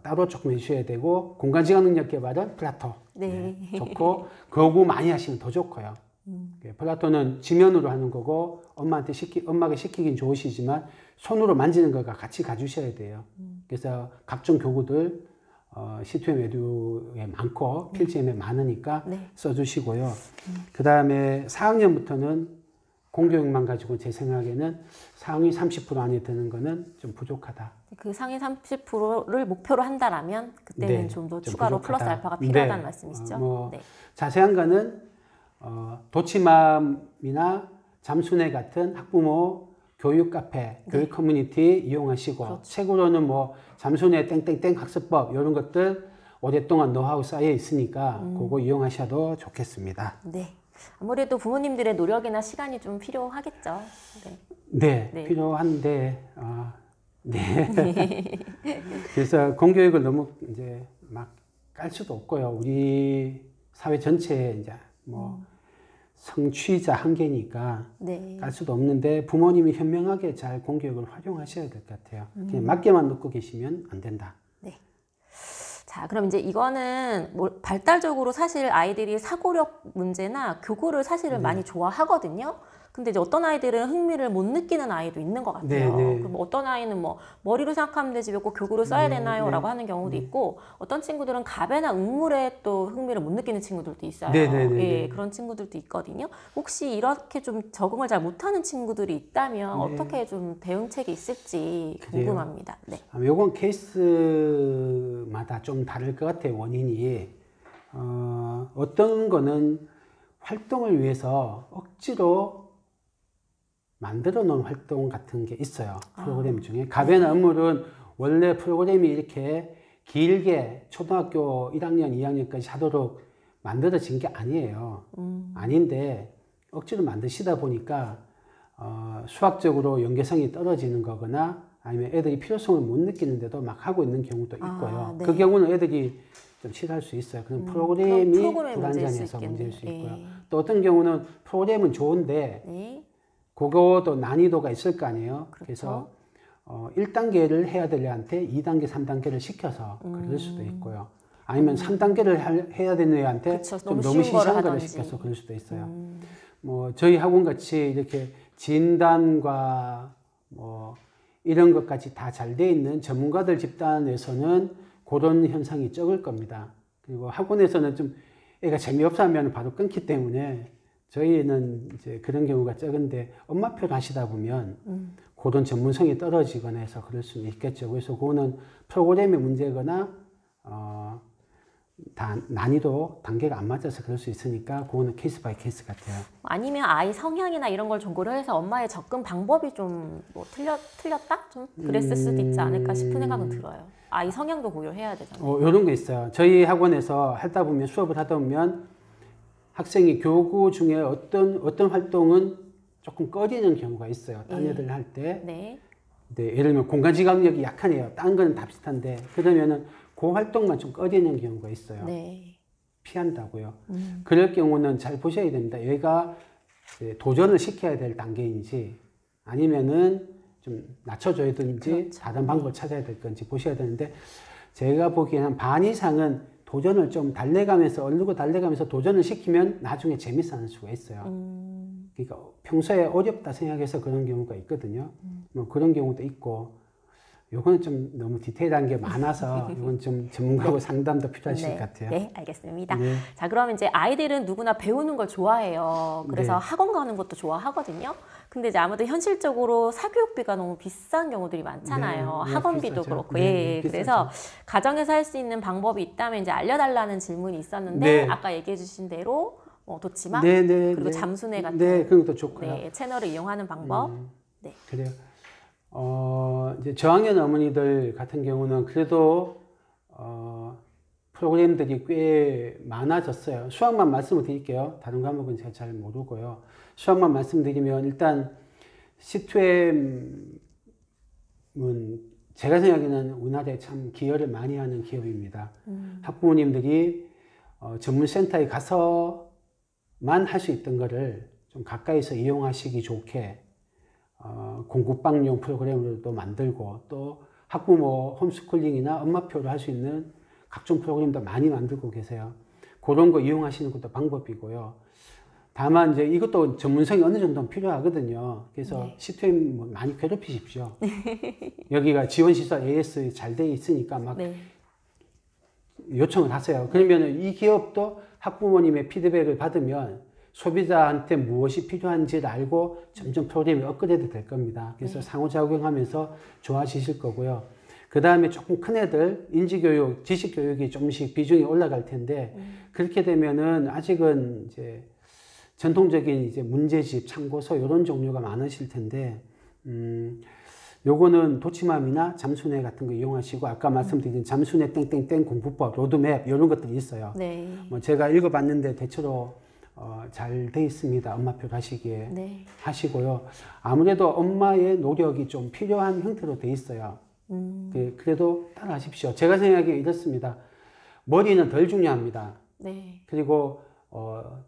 따로 조금 해주셔야 되고 공간 지각 능력 개발은 플라토 네. 좋고 그거 많이 하시면 더 좋고요. 플라토는 지면으로 하는 거고 엄마가 시키긴 좋으시지만 손으로 만지는 거가 같이 가주셔야 돼요. 그래서 각종 교구들 C2M 에듀에 많고 필지엠에 많으니까 네. 써주시고요. 그 다음에 4학년부터는 공교육만 가지고 제 생각에는 상위 30% 안에 드는 거는 좀 부족하다. 그 상위 30%를 목표로 한다라면 그때는 네, 좀 더 좀 추가로 부족하다. 플러스 알파가 필요하다는 네. 말씀이시죠? 네. 자세한 거는 도치맘이나 잠수네 같은 학부모 교육 카페, 교육 커뮤니티 이용하시고 그렇죠. 책으로는 뭐 잠수네 땡땡땡 학습법 이런 것들 오랫동안 노하우 쌓여 있으니까 그거 이용하셔도 좋겠습니다. 네. 아무래도 부모님들의 노력이나 시간이 좀 필요하겠죠. 네. 네, 네. 필요한데 네. 그래서 공교육을 너무 이제 막 깔 수도 없고요. 우리 사회 전체에 이제 뭐 성취자 한계니까 네. 깔 수도 없는데 부모님이 현명하게 잘 공교육을 활용하셔야 될 것 같아요. 그냥 맞게만 놓고 계시면 안 된다. 네. 자, 그럼 이제 이거는 뭐 발달적으로 사실 아이들이 사고력 문제나 교구를 사실은 많이 좋아하거든요. 근데 이제 어떤 아이들은 흥미를 못 느끼는 아이도 있는 것 같아요. 네. 그럼 어떤 아이는 뭐 머리로 생각하면 되지 왜 꼭 교구를 써야 되나요? 라고 하는 경우도 있고 어떤 친구들은 가배나 음물에 또 흥미를 못 느끼는 친구들도 있어요. 예, 그런 친구들도 있거든요. 혹시 이렇게 좀 적응을 잘 못하는 친구들이 있다면 어떻게 좀 대응책이 있을지 궁금합니다. 네. 요건 케이스마다 좀 다를 것 같아요. 원인이 어떤 거는 활동을 위해서 억지로 만들어 놓은 활동 같은 게 있어요. 프로그램 중에. 가배나 음물은 원래 프로그램이 이렇게 길게 초등학교 1학년, 2학년까지 하도록 만들어진 게 아니에요. 아닌데 억지로 만드시다 보니까 수학적으로 연계성이 떨어지는 거거나 아니면 애들이 필요성을 못 느끼는데도 막 하고 있는 경우도 있고요. 네. 그 경우는 애들이 좀 싫어할 수 있어요. 그럼 프로그램이 불완전해서 문제일 수 있고요. 또 어떤 경우는 프로그램은 좋은데 네. 그거도 난이도가 있을 거 아니에요. 그렇죠. 그래서 1단계를 해야 될 애한테 2단계, 3단계를 시켜서 그럴 수도 있고요. 아니면 3단계를 해야 되는 애한테 그렇죠. 좀 너무 시시한 거를 시켜서 그럴 수도 있어요. 뭐 저희 학원 같이 이렇게 진단과 뭐 이런 것까지 다 잘 돼 있는 전문가들 집단에서는 그런 현상이 적을 겁니다. 그리고 학원에서는 좀 애가 재미없어 하면 바로 끊기 때문에 저희는 이제 그런 경우가 적은데 엄마표를 하시다 보면 그런 전문성이 떨어지거나 해서 그럴 수는 있겠죠. 그래서 그거는 프로그램의 문제거나 다 난이도 단계가 안 맞아서 그럴 수 있으니까 그거는 케이스 바이 케이스 같아요. 아니면 아이 성향이나 이런 걸 종고를 해서 엄마의 접근 방법이 좀 뭐 틀렸다? 좀 그랬을 수도 있지 않을까 싶은 생각은 들어요. 아이 성향도 고려해야 되잖아요. 이런 게 있어요. 저희 학원에서 하다 보면 수업을 하다 보면 학생이 교구 중에 어떤 활동은 조금 꺼리는 경우가 있어요. 딴 애들 할 때. 네. 네, 예를 들면 공간지각력이 약한 애요. 딴 거는 다 비슷한데 그러면은 그 활동만 좀 꺼리는 경우가 있어요. 네. 피한다고요. 그럴 경우는 잘 보셔야 됩니다. 얘가 도전을 시켜야 될 단계인지 아니면은 좀 낮춰줘야 되는지 그렇죠. 다른 방법을 찾아야 될 건지 보셔야 되는데 제가 보기에는 한 반 이상은 도전을 좀 얼르고 달래가면서 도전을 시키면 나중에 재밌어 하는 수가 있어요. 그러니까 평소에 어렵다 생각해서 그런 경우가 있거든요. 뭐 그런 경우도 있고 요거는 좀 너무 디테일한 게 많아서 이건 좀 전문가하고 상담도 필요하실 것 같아요. 네, 알겠습니다. 네. 자, 그러면 이제 아이들은 누구나 배우는 걸 좋아해요. 그래서 네. 학원 가는 것도 좋아하거든요. 근데 이제 아무래도 현실적으로 사교육비가 너무 비싼 경우들이 많잖아요. 네, 학원비도 비싸죠. 그렇고. 네, 예, 비싸죠. 그래서 가정에서 할 수 있는 방법이 있다면 이제 알려달라는 질문이 있었는데 네. 아까 얘기해 주신 대로 도치마 네, 그리고 잠수내 같은 그런 것도 좋고요. 네, 채널을 이용하는 방법. 네. 그래요. 이제 저학년 어머니들 같은 경우는 그래도 프로그램들이 꽤 많아졌어요. 수학만 말씀을 드릴게요. 다른 과목은 제가 잘 모르고요. 수학만 말씀드리면 일단 C2M은 제가 생각에는 우리나라에 참 기여를 많이 하는 기업입니다. 학부모님들이 전문센터에 가서만 할 수 있던 거를 좀 가까이서 이용하시기 좋게 공부방용 프로그램으로도 만들고 또 학부모 홈스쿨링이나 엄마표로 할 수 있는 각종 프로그램도 많이 만들고 계세요. 그런 거 이용하시는 것도 방법이고요. 다만 이제 이것도 전문성이 어느 정도는 필요하거든요. 그래서 C2M 많이 괴롭히십시오. 여기가 지원시설 AS 잘 돼 있으니까 막 요청을 하세요. 그러면 이 기업도 학부모님의 피드백을 받으면 소비자한테 무엇이 필요한지를 알고 점점 프로그램이 업그레이드 될 겁니다. 그래서 상호작용하면서 좋아지실 거고요. 그 다음에 조금 큰 애들, 인지교육, 지식교육이 조금씩 비중이 올라갈 텐데, 그렇게 되면은 아직은 이제 전통적인 이제 문제집, 참고서 이런 종류가 많으실 텐데, 요거는 도치맘이나 잠수내 같은 거 이용하시고, 아까 말씀드린 잠수내 땡땡땡 공부법, 로드맵, 이런 것들이 있어요. 네. 뭐 제가 읽어봤는데 대체로 잘 돼 있습니다. 엄마표 하시기에 하시고요. 아무래도 엄마의 노력이 좀 필요한 형태로 돼 있어요. 그래도 따라 하십시오. 제가 생각하기에 이렇습니다. 머리는 덜 중요합니다. 네. 그리고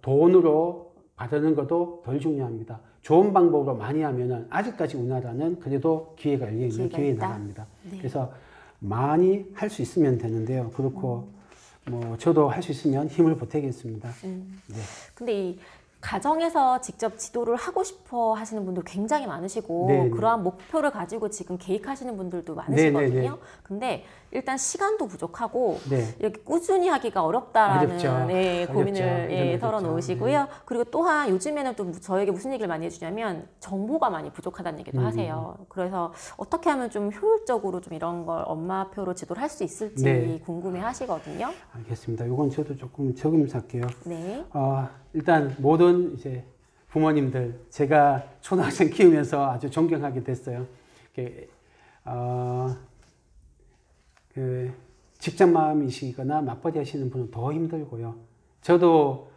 돈으로 바르는 것도 덜 중요합니다. 좋은 방법으로 많이 하면은 아직까지 우리나라는 그래도 기회가 열려있는 기회의 나라입니다. 그래서 많이 할 수 있으면 되는데요. 그렇고 뭐 저도 할 수 있으면 힘을 보태겠습니다. 네. 근데 이 가정에서 직접 지도를 하고 싶어 하시는 분들 굉장히 많으시고 네, 그러한 목표를 가지고 지금 계획하시는 분들도 많으시거든요. 네. 근데 일단 시간도 부족하고 네. 이렇게 꾸준히 하기가 어렵다라는 어렵죠. 고민을 어렵죠. 털어놓으시고요. 그리고 또한 요즘에는 또 저에게 무슨 얘기를 많이 해주냐면 정보가 많이 부족하다는 얘기도 하세요. 그래서 어떻게 하면 좀 효율적으로 좀 이런 걸 엄마표로 지도를 할 수 있을지 궁금해 하시거든요. 알겠습니다. 이건 저도 조금 적으면서 할게요. 네. 일단 모든 이제 부모님들 제가 초등학생 키우면서 아주 존경하게 됐어요. 그 직장맘이시거나 맞벌이 하시는 분은 더 힘들고요. 저도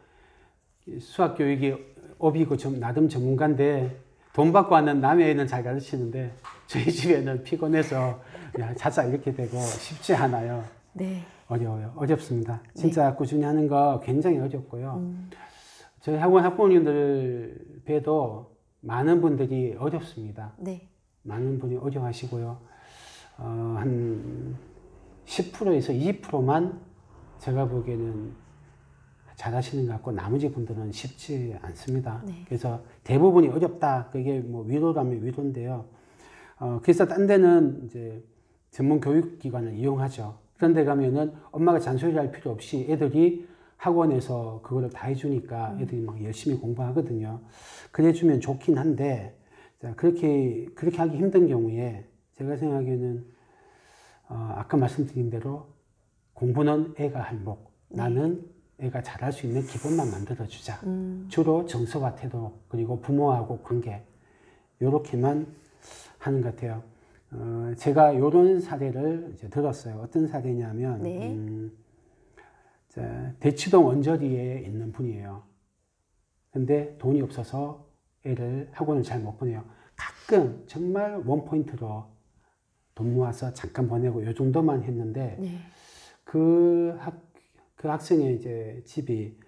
수학 교육이 업이고 나름 전문가인데 돈 받고 하는 남의 애는 잘 가르치는데 저희 집에는 피곤해서 자자 이렇게 되고 쉽지 않아요. 네. 어려워요. 어렵습니다. 진짜 꾸준히 하는 거 굉장히 어렵고요. 저희 학원 학부모님들 뵈도 많은 분들이 어렵습니다. 네. 많은 분이 어려워하시고요. 한 10%에서 20%만 제가 보기에는 잘하시는 것 같고 나머지 분들은 쉽지 않습니다. 그래서 대부분이 어렵다. 그게 뭐 위로라면 위로인데요. 그래서 딴 데는 이제 전문 교육기관을 이용하죠. 그런데 가면은 엄마가 잔소리 할 필요 없이 애들이 학원에서 그거를 다 해주니까 애들이 막 열심히 공부하거든요. 그래주면 좋긴 한데, 자, 그렇게 하기 힘든 경우에 제가 생각에는, 아까 말씀드린 대로 공부는 애가 할 목, 나는 애가 잘할 수 있는 기본만 만들어주자. 주로 정서와 태도, 그리고 부모하고 관계, 요렇게만 하는 것 같아요. 제가 요런 사례를 이제 들었어요. 어떤 사례냐면, 네. 대치동 언저리에 있는 분이에요. 근데 돈이 없어서 애를 학원을 잘 못 보내요. 가끔 정말 원포인트로 돈 모아서 잠깐 보내고 요 정도만 했는데, 네. 그 학생의 이제 집이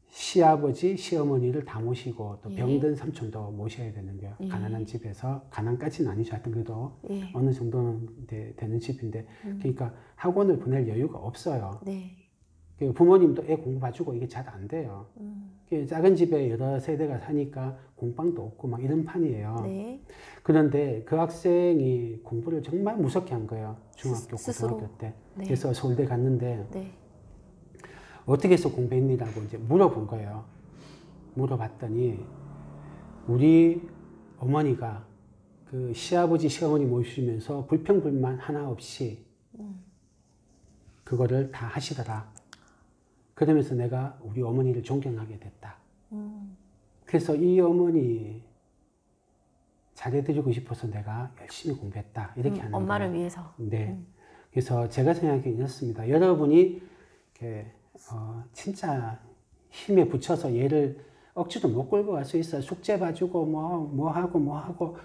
시아버지, 시어머니를 다 모시고 또 병든 삼촌도 모셔야 되는 거예요. 가난한 집에서, 가난까지는 아니죠. 하여튼 그래도 어느 정도는 되는 집인데, 그러니까 학원을 보낼 여유가 없어요. 네. 부모님도 애 공부 봐주고 이게 잘 안 돼요. 작은 집에 여러 세대가 사니까 공방도 없고 막 이런 판이에요. 네. 그런데 그 학생이 공부를 정말 무섭게 한 거예요. 중학교, 스스로? 고등학교 때. 네. 그래서 서울대 갔는데 네. 어떻게 해서 공부했니라고 이제 물어본 거예요. 물어봤더니 우리 어머니가 그 시아버지, 시어머니 모시면서 불평불만 하나 없이 그거를 다 하시더라. 그러면서 내가 우리 어머니를 존경하게 됐다. 그래서 이 어머니 잘해드리고 싶어서 내가 열심히 공부했다. 이렇게 하는 엄마를 거예요. 위해서. 네. 그래서 제가 생각하기에 이렇습니다. 여러분이 이렇게 진짜 힘에 붙여서 얘를 억지로 못 끌고 갈 수 있어요. 숙제 봐주고 뭐 하고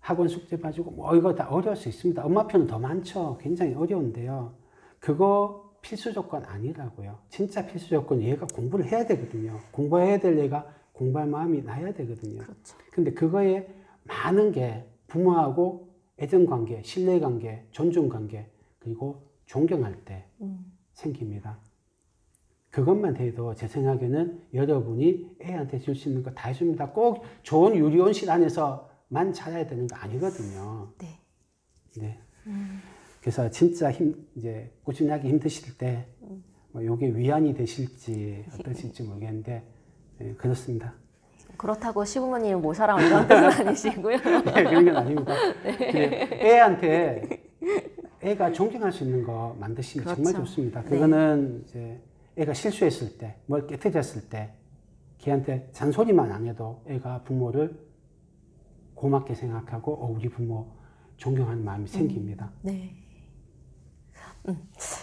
학원 숙제 봐주고 뭐 이거 다 어려울 수 있습니다. 엄마표는 더 많죠. 굉장히 어려운데요. 그거 필수 조건 아니라고요. 진짜 필수 조건 얘가 공부를 해야 되거든요. 공부해야 될 얘가 공부할 마음이 나야 되거든요. 그렇죠. 근데 그거에 많은 게 부모하고 애정관계, 신뢰관계, 존중관계, 그리고 존경할 때 생깁니다. 그것만 돼도 제 생각에는 여러분이 애한테 줄 수 있는 거 다 해줍니다. 꼭 좋은 유리온실 안에서만 자라야 되는 거 아니거든요. 네. 네. 그래서 진짜 이제 꾸준하게 힘드실 때, 뭐 요게 위안이 되실지 어떠실지 모르겠는데, 네, 그렇습니다. 그렇다고 시부모님 모셔라 이런 뜻은 아니시고요. 네, 그런 건 아닙니다. 네. 애한테 애가 존경할 수 있는 거 만드시면 그렇죠. 정말 좋습니다. 네. 그거는 이제 애가 실수했을 때, 뭘 깨트렸을 때, 걔한테 잔소리만 안 해도 애가 부모를 고맙게 생각하고, 우리 부모 존경하는 마음이 생깁니다. 네.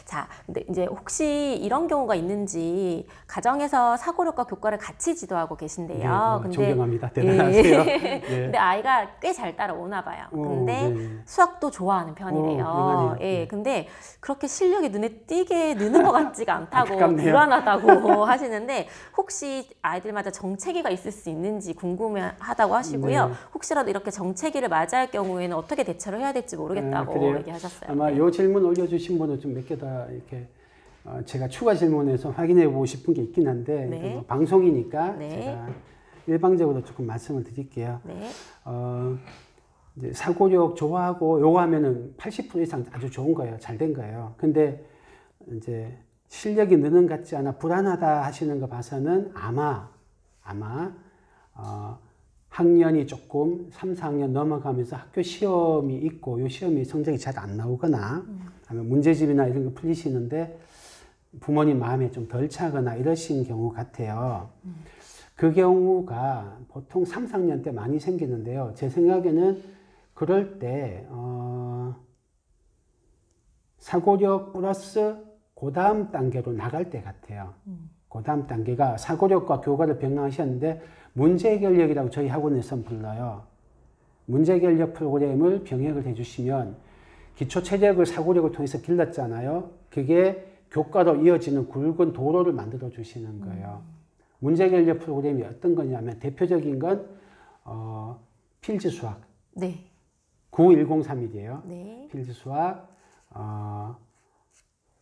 자, 근데 이제 혹시 이런 경우가 있는지 가정에서 사고력과 교과를 같이 지도하고 계신데요. 네, 존경합니다. 대단하세요. 네. 근데 아이가 꽤 잘 따라오나 봐요. 근데 네. 수학도 좋아하는 편이래요. 대단해요. 예, 네. 근데 그렇게 실력이 눈에 띄게 느는 것 같지가 않다고 안타깝네요. 불안하다고 하시는데 혹시 아이들마다 정체기가 있을 수 있는지 궁금하다고 하시고요. 네. 혹시라도 이렇게 정체기를 맞이할 경우에는 어떻게 대처를 해야 될지 모르겠다고 그래요? 얘기하셨어요. 아마 요 질문 올려주신 분은 좀 몇 개 다 이렇게 제가 추가 질문해서 확인해 보고 싶은 게 있긴 한데 네. 뭐 방송이니까 네. 제가 일방적으로 조금 말씀을 드릴게요. 네. 이제 사고력 좋아하고 요거 하면은 80% 이상 아주 좋은 거예요. 잘 된 거예요. 근데 이제 실력이 느는 것 같지 않아 불안하다 하시는 거 봐서는 아마 학년이 조금 3, 4학년 넘어가면서 학교 시험이 있고 요 시험이 성적이 잘 안 나오거나 아니면 문제집이나 이런 거 풀리시는데 부모님 마음에 좀 덜 차거나 이러신 경우 같아요. 그 경우가 보통 3, 4학년 때 많이 생기는데요. 제 생각에는 그럴 때 사고력 플러스 그 다음 단계로 나갈 때 같아요. 그 다음 단계가 사고력과 교과를 병행하셨는데 문제해결력이라고 저희 학원에서는 불러요. 문제해결력 프로그램을 병행을 해주시면 기초체력을 사고력을 통해서 길렀잖아요. 그게 교과로 이어지는 굵은 도로를 만들어 주시는 거예요. 문제해결력 프로그램이 어떤 거냐면 대표적인 건 필지 수학. 네. 9103이에요. 네. 필지 수학,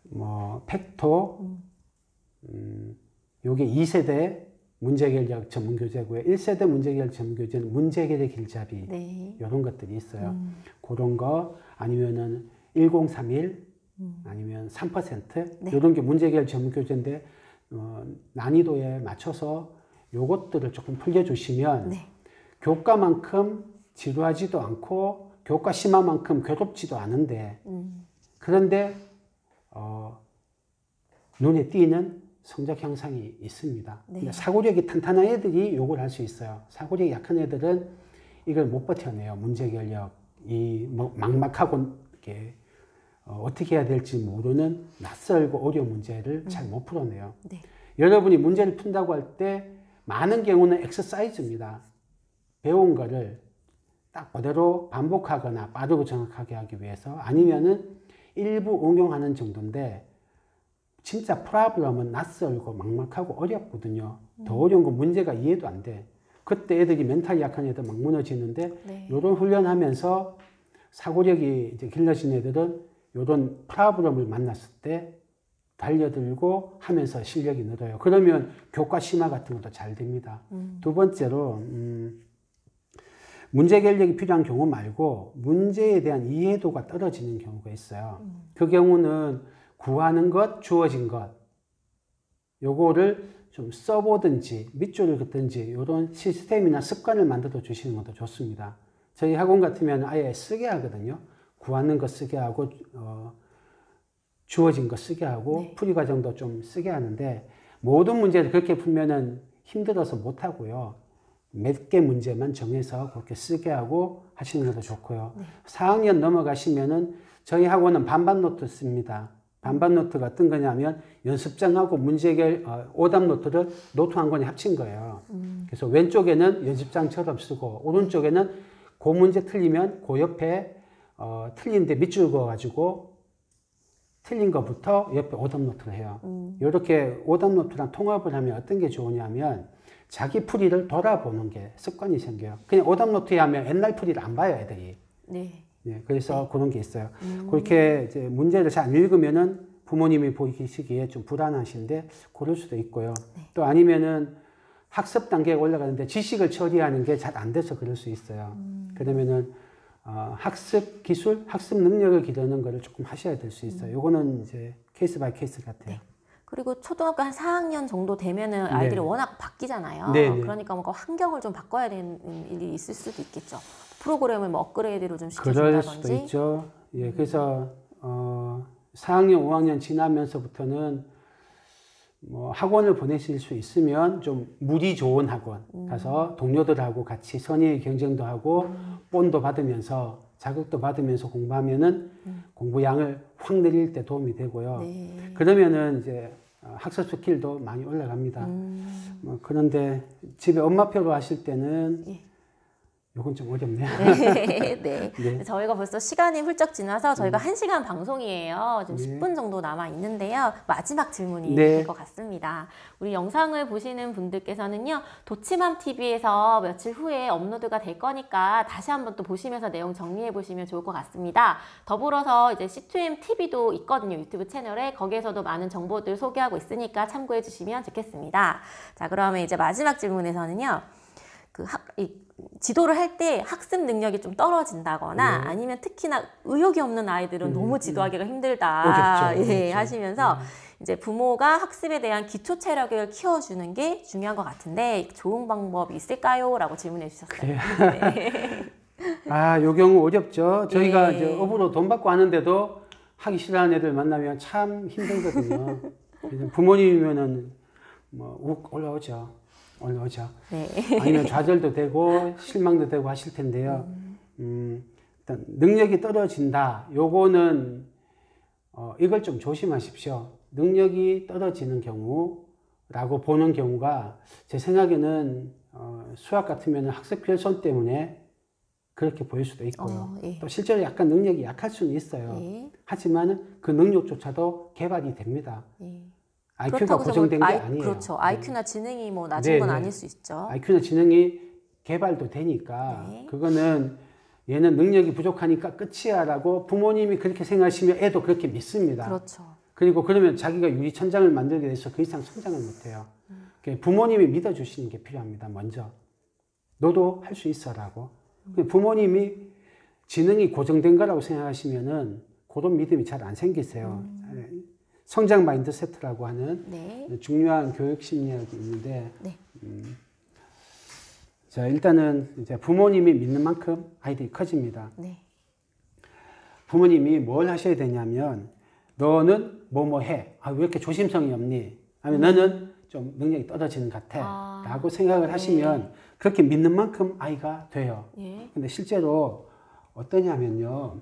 뭐 팩토, 요게 2세대 문제결력 전문교재고요. 1세대 문제결력 전문교재는 문제결력 길잡이 네. 이런 것들이 있어요. 그런 거 아니면은 1031 아니면 3% 네. 이런 게 문제결력 전문교재인데 난이도에 맞춰서 요것들을 조금 풀려주시면 네. 교과만큼 지루하지도 않고 교과 심화만큼 괴롭지도 않은데 그런데 눈에 띄는 성적 향상이 있습니다. 네. 근데 사고력이 탄탄한 애들이 요걸 할 수 있어요. 사고력이 약한 애들은 이걸 못 버텨내요. 문제결력이 뭐 막막하고 이렇게 어떻게 해야 될지 모르는 낯설고 어려운 문제를 잘 못 풀어내요. 네. 여러분이 문제를 푼다고 할 때 많은 경우는 엑서사이즈입니다. 배운 거를 딱 그대로 반복하거나 빠르고 정확하게 하기 위해서 아니면은 일부 응용하는 정도인데 진짜 프로블럼은 낯설고 막막하고 어렵거든요. 더 어려운 건 문제가 이해도 안 돼. 그때 애들이 멘탈이 약한 애들 막 무너지는데 네. 요런 훈련하면서 사고력이 이제 길러진 애들은 요런 프로블럼을 만났을 때 달려들고 하면서 실력이 늘어요. 그러면 교과 심화 같은 것도 잘 됩니다. 두 번째로 문제 결력이 필요한 경우 말고 문제에 대한 이해도가 떨어지는 경우가 있어요. 그 경우는 구하는 것, 주어진 것 요거를 좀 써보든지 밑줄을 긋든지 이런 시스템이나 습관을 만들어 주시는 것도 좋습니다. 저희 학원 같으면 아예 쓰게 하거든요. 구하는 것 쓰게 하고 주어진 거 쓰게 하고 네. 풀이 과정도 좀 쓰게 하는데 모든 문제를 그렇게 풀면은 힘들어서 못 하고요. 몇 개 문제만 정해서 그렇게 쓰게 하고 하시는 것도 좋고요. 네. 4학년 넘어가시면은 저희 학원은 반반 노트 씁니다. 반반 노트가 어떤 거냐면 연습장하고 오답 노트를 노트 한 권에 합친 거예요. 그래서 왼쪽에는 연습장처럼 쓰고 오른쪽에는 그 문제 틀리면 그 옆에 틀린데 밑줄 그어가지고 틀린 것부터 옆에 오답 노트를 해요. 이렇게 오답 노트랑 통합을 하면 어떤 게 좋으냐면 자기 풀이를 돌아보는 게 습관이 생겨요. 그냥 오답 노트에 하면 옛날 풀이를 안 봐요, 애들이. 네. 네, 그래서 그런 게 있어요. 그렇게 이제 문제를 잘 안 읽으면은 부모님이 보시기에 좀 불안하신데 그럴 수도 있고요. 네. 또 아니면은 학습 단계에 올라가는데 지식을 처리하는 게 잘 안 돼서 그럴 수 있어요. 그러면은 학습 기술, 학습 능력을 기르는 거를 조금 하셔야 될 수 있어요. 요거는 이제 케이스 바이 케이스 같아요. 네. 그리고 초등학교 한 4학년 정도 되면은 아이들이 네. 워낙 바뀌잖아요. 네, 네. 그러니까 뭔가 환경을 좀 바꿔야 되는 일이 있을 수도 있겠죠. 프로그램을 뭐 업그레이드를 좀 그럴 수도 시켜준다든지. 있죠. 예, 그래서 4학년, 5학년 지나면서부터는 뭐 학원을 보내실 수 있으면 좀 물이 좋은 학원 가서 동료들하고 같이 선의 경쟁도 하고 본도 받으면서 자격도 받으면서 공부하면은 공부량을 확 늘릴 때 도움이 되고요. 네. 그러면은 이제 학습 스킬도 많이 올라갑니다. 뭐 그런데 집에 엄마표로 하실 때는 예. 요건 좀 어렵네요. 네, 네. 네. 저희가 벌써 시간이 훌쩍 지나서 저희가 1시간 방송이에요. 지금 네. 10분 정도 남아 있는데요. 마지막 질문이 네. 될 것 같습니다. 우리 영상을 보시는 분들께서는요, 도치맘 TV에서 며칠 후에 업로드가 될 거니까 다시 한번 또 보시면서 내용 정리해 보시면 좋을 것 같습니다. 더불어서 이제 C2M TV도 있거든요. 유튜브 채널에. 거기에서도 많은 정보들 소개하고 있으니까 참고해 주시면 좋겠습니다. 자, 그러면 이제 마지막 질문에서는요, 지도를 할 때 학습 능력이 좀 떨어진다거나 아니면 특히나 의욕이 없는 아이들은 너무 지도하기가 힘들다 어렵죠. 예, 어렵죠. 하시면서 이제 부모가 학습에 대한 기초 체력을 키워주는 게 중요한 것 같은데 좋은 방법이 있을까요? 라고 질문해 주셨어요. 요 경우 어렵죠. 저희가 예. 이제 업으로 돈 받고 하는데도 하기 싫어하는 애들 만나면 참 힘들거든요. 그래서 부모님이면은 뭐 올라오죠. 네. 아니면 좌절도 되고 실망도 되고 하실 텐데요. 일단 능력이 떨어진다. 요거는 이걸 좀 조심하십시오. 능력이 떨어지는 경우라고 보는 경우가 제 생각에는 수학 같으면 학습 결손 때문에 그렇게 보일 수도 있고요. 예. 또 실제로 약간 능력이 약할 수는 있어요. 예. 하지만 그 능력조차도 개발이 됩니다. 예. IQ가 그렇다고 해서 고정된 게 뭐 아니에요. 그렇죠. IQ나 지능이 뭐 낮은 건 네, 네. 아닐 수 있죠. IQ나 지능이 개발도 되니까 네. 그거는 얘는 능력이 부족하니까 끝이야라고 부모님이 그렇게 생각하시면 애도 그렇게 믿습니다. 그렇죠. 그리고 그러면 자기가 유리천장을 만들게 돼서 그 이상 성장을 못해요. 부모님이 믿어주시는 게 필요합니다. 먼저 너도 할 수 있어라고. 부모님이 지능이 고정된 거라고 생각하시면은 그런 믿음이 잘 안 생기세요. 성장 마인드세트라고 하는 네. 중요한 교육 심리학이 있는데, 네. 자, 일단은 이제 부모님이 믿는 만큼 아이들이 커집니다. 네. 부모님이 뭘 하셔야 되냐면, 너는 뭐뭐 해. 아, 왜 이렇게 조심성이 없니? 아니면 너는 좀 능력이 떨어지는 것 같아. 라고 생각을 하시면 그렇게 믿는 만큼 아이가 돼요. 예. 근데 실제로 어떠냐면요.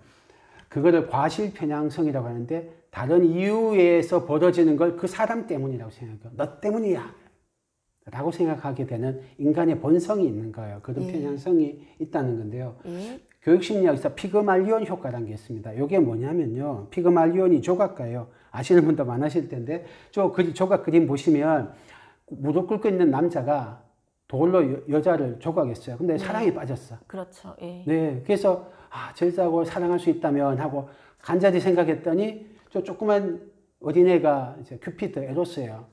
그거를 과실편향성이라고 하는데 다른 이유에서 벌어지는 걸 그 사람 때문이라고 생각해요. 너 때문이야. 라고 생각하게 되는 인간의 본성이 있는 거예요. 그런 편향성이 있다는 건데요. 교육심리학에서 피그말리온 효과라는 게 있습니다. 이게 뭐냐면요. 피그말리온이 조각가예요. 아시는 분도 많으실 텐데 조각 그림 보시면 무릎 꿇고 있는 남자가 돌로 여자를 조각했어요. 근데 사랑에 빠졌어. 그렇죠. 예. 네, 그래서 저 여자하고 사랑할 수 있다면 하고 간절히 생각했더니 저 조그만 어린애가 이제 큐피드 에로스예요.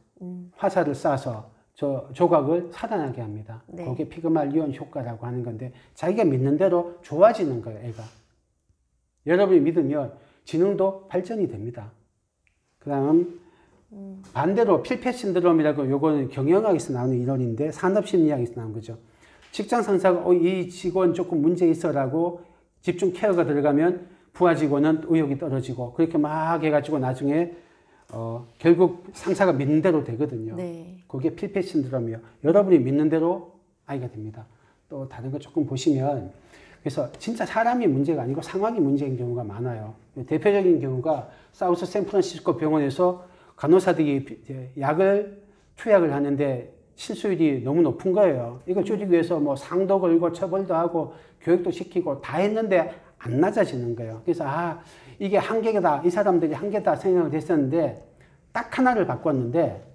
화살을 쏴서 저 조각을 살아나게 합니다. 네. 그게 피그말리온 효과라고 하는 건데 자기가 믿는 대로 좋아지는 거예요, 애가. 여러분이 믿으면 지능도 발전이 됩니다. 그 다음 반대로 필패 신드롬이라고 요거는 경영학에서 나오는 이론인데 산업심리학에서 나온 거죠. 직장 상사가 이 직원 조금 문제 있어라고 집중 케어가 들어가면 부하 직원은 의욕이 떨어지고 그렇게 막 해가지고 나중에 결국 상사가 믿는 대로 되거든요. 네. 그게 필패 신드롬이요. 여러분이 믿는 대로 아이가 됩니다. 또 다른 거 조금 보시면 그래서 진짜 사람이 문제가 아니고 상황이 문제인 경우가 많아요. 대표적인 경우가 사우스 샌프란시스코 병원에서 간호사들이 약을 투약을 하는데 실수율이 너무 높은 거예요. 이걸 줄이기 위해서 뭐 상도 걸고 처벌도 하고 교육도 시키고 다 했는데 안 낮아지는 거예요. 그래서 이게 한계다. 이 사람들이 한계다 생각을 했었는데 딱 하나를 바꿨는데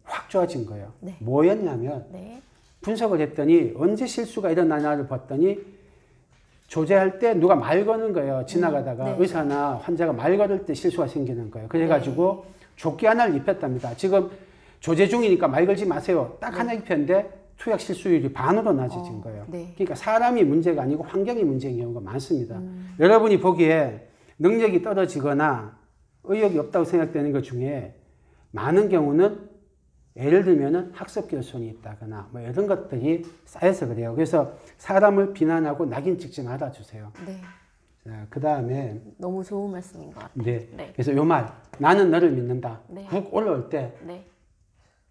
확 좋아진 거예요. 네. 뭐였냐면 네. 분석을 했더니 언제 실수가 일어나냐를 봤더니 조제할 때 누가 말 거는 거예요. 지나가다가 네. 의사나 환자가 말 걸을 때 실수가 생기는 거예요. 그래가지고 조끼 하나를 입혔답니다. 지금 조제 중이니까 말 걸지 마세요. 딱 하나 입혔는데 투약 실수율이 반으로 낮아진 거예요. 네. 그러니까 사람이 문제가 아니고 환경이 문제인 경우가 많습니다. 여러분이 보기에 능력이 떨어지거나 의욕이 없다고 생각되는 것 중에 많은 경우는 예를 들면은 학습 결손이 있다거나 뭐 이런 것들이 쌓여서 그래요. 그래서 사람을 비난하고 낙인 찍지 말아주세요. 네. 자, 그 다음에 너무 좋은 말씀인 것 같아요. 네. 네. 그래서 요 말 나는 너를 믿는다. 네. 훅 올라올 때 네.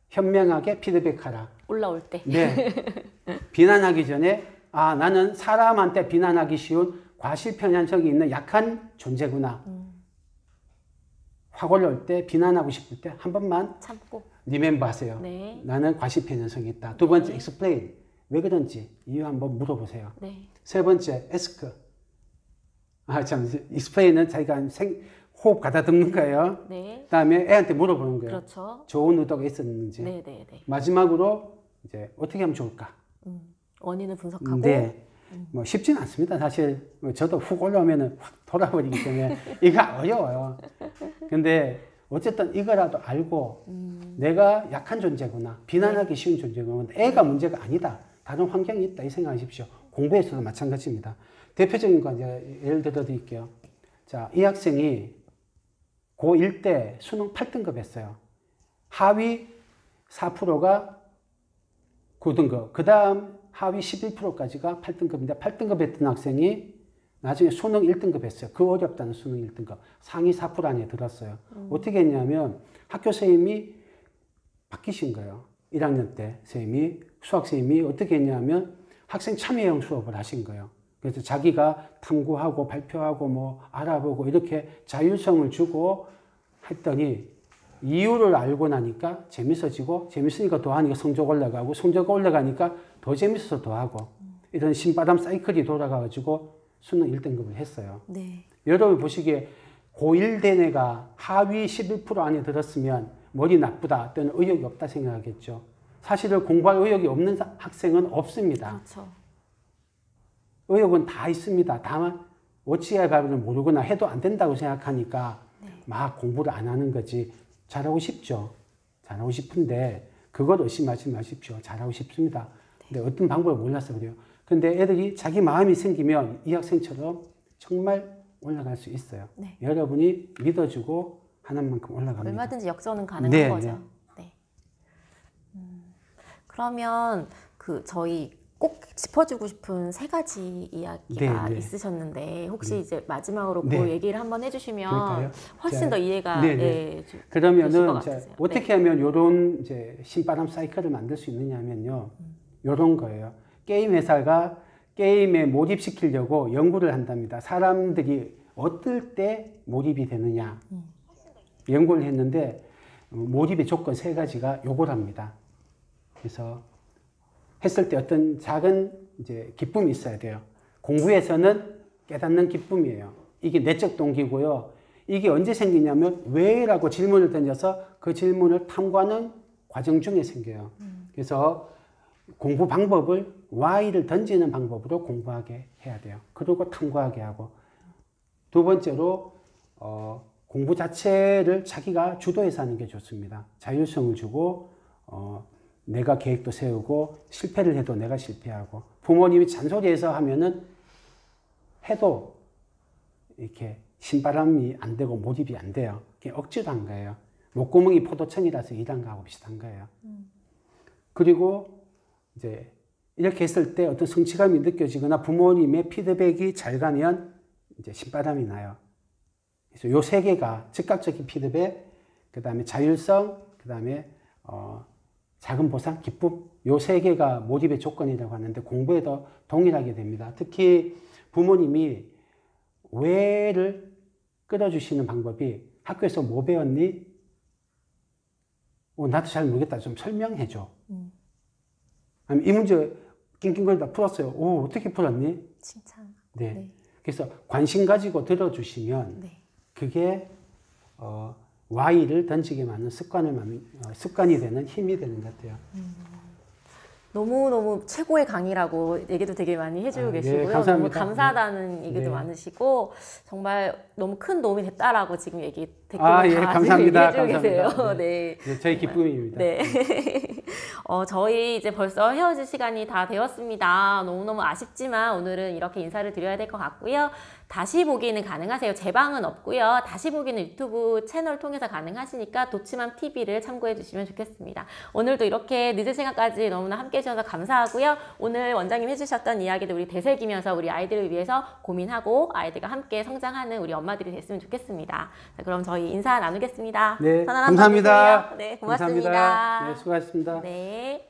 현명하게 피드백하라. 올라올 때. 네. 비난하기 전에 나는 사람한테 비난하기 쉬운 과실편향성이 있는 약한 존재구나. 확 올라올 때 비난하고 싶을 때 한 번만 참고. 리멤버 하세요. 네. 나는 과실편향성이 있다. 두 번째 explain. 왜 그런지 이유 한번 물어보세요. 네. 세 번째 ask. explain은 자기가 호흡 가다듬는 거예요. 네. 그 다음에 애한테 물어보는 거예요. 그렇죠. 좋은 의도가 있었는지. 네, 네, 네. 마지막으로 이제 어떻게 하면 좋을까? 원인을 분석하고. 네. 뭐 쉽지는 않습니다. 사실 저도 훅 올라오면은 확 돌아버리기 때문에 이거 어려워요. 근데 어쨌든 이거라도 알고 내가 약한 존재구나. 비난하기 쉬운 존재구나. 애가 문제가 아니다. 다른 환경이 있다. 이 생각하십시오. 공부에서도 마찬가지입니다. 대표적인 거 이제 예를 들어 드릴게요. 자, 이 학생이 고1 때 수능 8등급 했어요. 하위 4%가 9등급. 그 다음 하위 11%까지가 8등급인데 8등급 했던 학생이 나중에 수능 1등급 했어요. 그 어렵다는 수능 1등급. 상위 4% 안에 들었어요. 어떻게 했냐면 학교 선생님이 바뀌신 거예요. 1학년 때 선생님이, 수학 선생님이 어떻게 했냐면 학생 참여형 수업을 하신 거예요. 그래서 자기가 탐구하고 발표하고 뭐 알아보고 이렇게 자율성을 주고 했더니 이유를 알고 나니까 재밌어지고 재밌으니까 더 하니까 성적 올라가고 성적 올라가니까 더 재밌어서 더 하고 이런 신바람 사이클이 돌아가가지고 수능 1등급을 했어요. 네. 여러분 보시기에 고1 된 애가 하위 11% 안에 들었으면 머리 나쁘다 또는 의욕이 없다 생각하겠죠. 사실은 공부할 의욕이 없는 학생은 없습니다. 그렇죠. 의욕은 다 있습니다. 다만 어찌해야 바를 모르거나 해도 안 된다고 생각하니까 막 공부를 안 하는 거지. 잘하고 싶죠. 잘하고 싶은데 그걸 의심하지 마십시오. 잘하고 싶습니다. 근데 어떤 방법을 몰라서 그래요. 근데 애들이 자기 마음이 생기면 이 학생처럼 정말 올라갈 수 있어요. 네. 여러분이 믿어주고 하는 만큼 올라갑니다. 얼마든지 역전은 가능한 네, 거죠. 네. 그러면 저희 꼭 짚어주고 싶은 세 가지 이야기가 네, 네. 있으셨는데 혹시 네. 이제 마지막으로 네. 그 얘기를 한번 해주시면 그럴까요? 훨씬 자, 더 이해가 네, 네. 되실 것 그러면은 같으세요. 어떻게 네. 하면 이런 이제 신바람 사이클을 만들 수 있느냐면요. 이런 거예요. 게임 회사가 게임에 몰입시키려고 연구를 한답니다. 사람들이 어떨 때 몰입이 되느냐. 연구를 했는데 몰입의 조건 세 가지가 요거랍니다. 그래서 했을 때 어떤 작은 이제 기쁨이 있어야 돼요. 공부에서는 깨닫는 기쁨이에요. 이게 내적 동기고요. 이게 언제 생기냐면 왜라고 질문을 던져서 그 질문을 탐구하는 과정 중에 생겨요. 그래서 공부 방법을 Y를 던지는 방법으로 공부하게 해야 돼요. 그리고 탐구하게 하고. 두 번째로 공부 자체를 자기가 주도해서 하는 게 좋습니다. 자율성을 주고 내가 계획도 세우고 실패를 해도 내가 실패하고 부모님이 잔소리해서 하면은 해도 이렇게 신바람이 안 되고 몰입이 안 돼요. 그게 억지로 한 거예요. 목구멍이 포도청이라서 일한 거하고 비슷한 거예요. 그리고 이제 이렇게 했을 때 어떤 성취감이 느껴지거나 부모님의 피드백이 잘 가면 이제 신바람이 나요. 그래서 요 세 개가 즉각적인 피드백, 그 다음에 자율성, 그 다음에 작은 보상, 기쁨, 요 세 개가 몰입의 조건이라고 하는데 공부에도 동일하게 됩니다. 특히 부모님이 왜를 끌어주시는 방법이 학교에서 뭐 배웠니? 나도 잘 모르겠다. 좀 설명해줘. 아니면 이 문제 낑낑거리다 풀었어요. 어떻게 풀었니? 칭찬. 네. 네. 그래서 관심 가지고 들어주시면 네. 그게 Y를 던지게 만든 습관이 되는 힘이 되는 것 같아요. 너무너무 최고의 강의라고 얘기도 되게 많이 해주고 계시고요. 너무 감사합니다. 감사하다는 얘기도 네. 많으시고 정말 너무 큰 도움이 됐다라고 지금 댓글로 예, 다 감사합니다. 얘기해주고 계세요. 감사합니다. 네. 네, 저희 기쁨입니다. 네. 저희 이제 벌써 헤어질 시간이 다 되었습니다. 너무너무 아쉽지만 오늘은 이렇게 인사를 드려야 될 것 같고요. 다시 보기는 가능하세요. 제 방은 없고요. 다시 보기는 유튜브 채널 통해서 가능하시니까 도치맘 TV를 참고해 주시면 좋겠습니다. 오늘도 이렇게 늦은 시간까지 너무나 함께 해주셔서 감사하고요. 오늘 원장님 해주셨던 이야기들 우리 되새기면서 우리 아이들을 위해서 고민하고 아이들과 함께 성장하는 우리 엄마들이 됐으면 좋겠습니다. 자, 그럼 저희 인사 나누겠습니다. 네, 전화 한번 감사합니다. 주세요. 네, 고맙습니다. 감사합니다. 네, 수고하셨습니다. 네.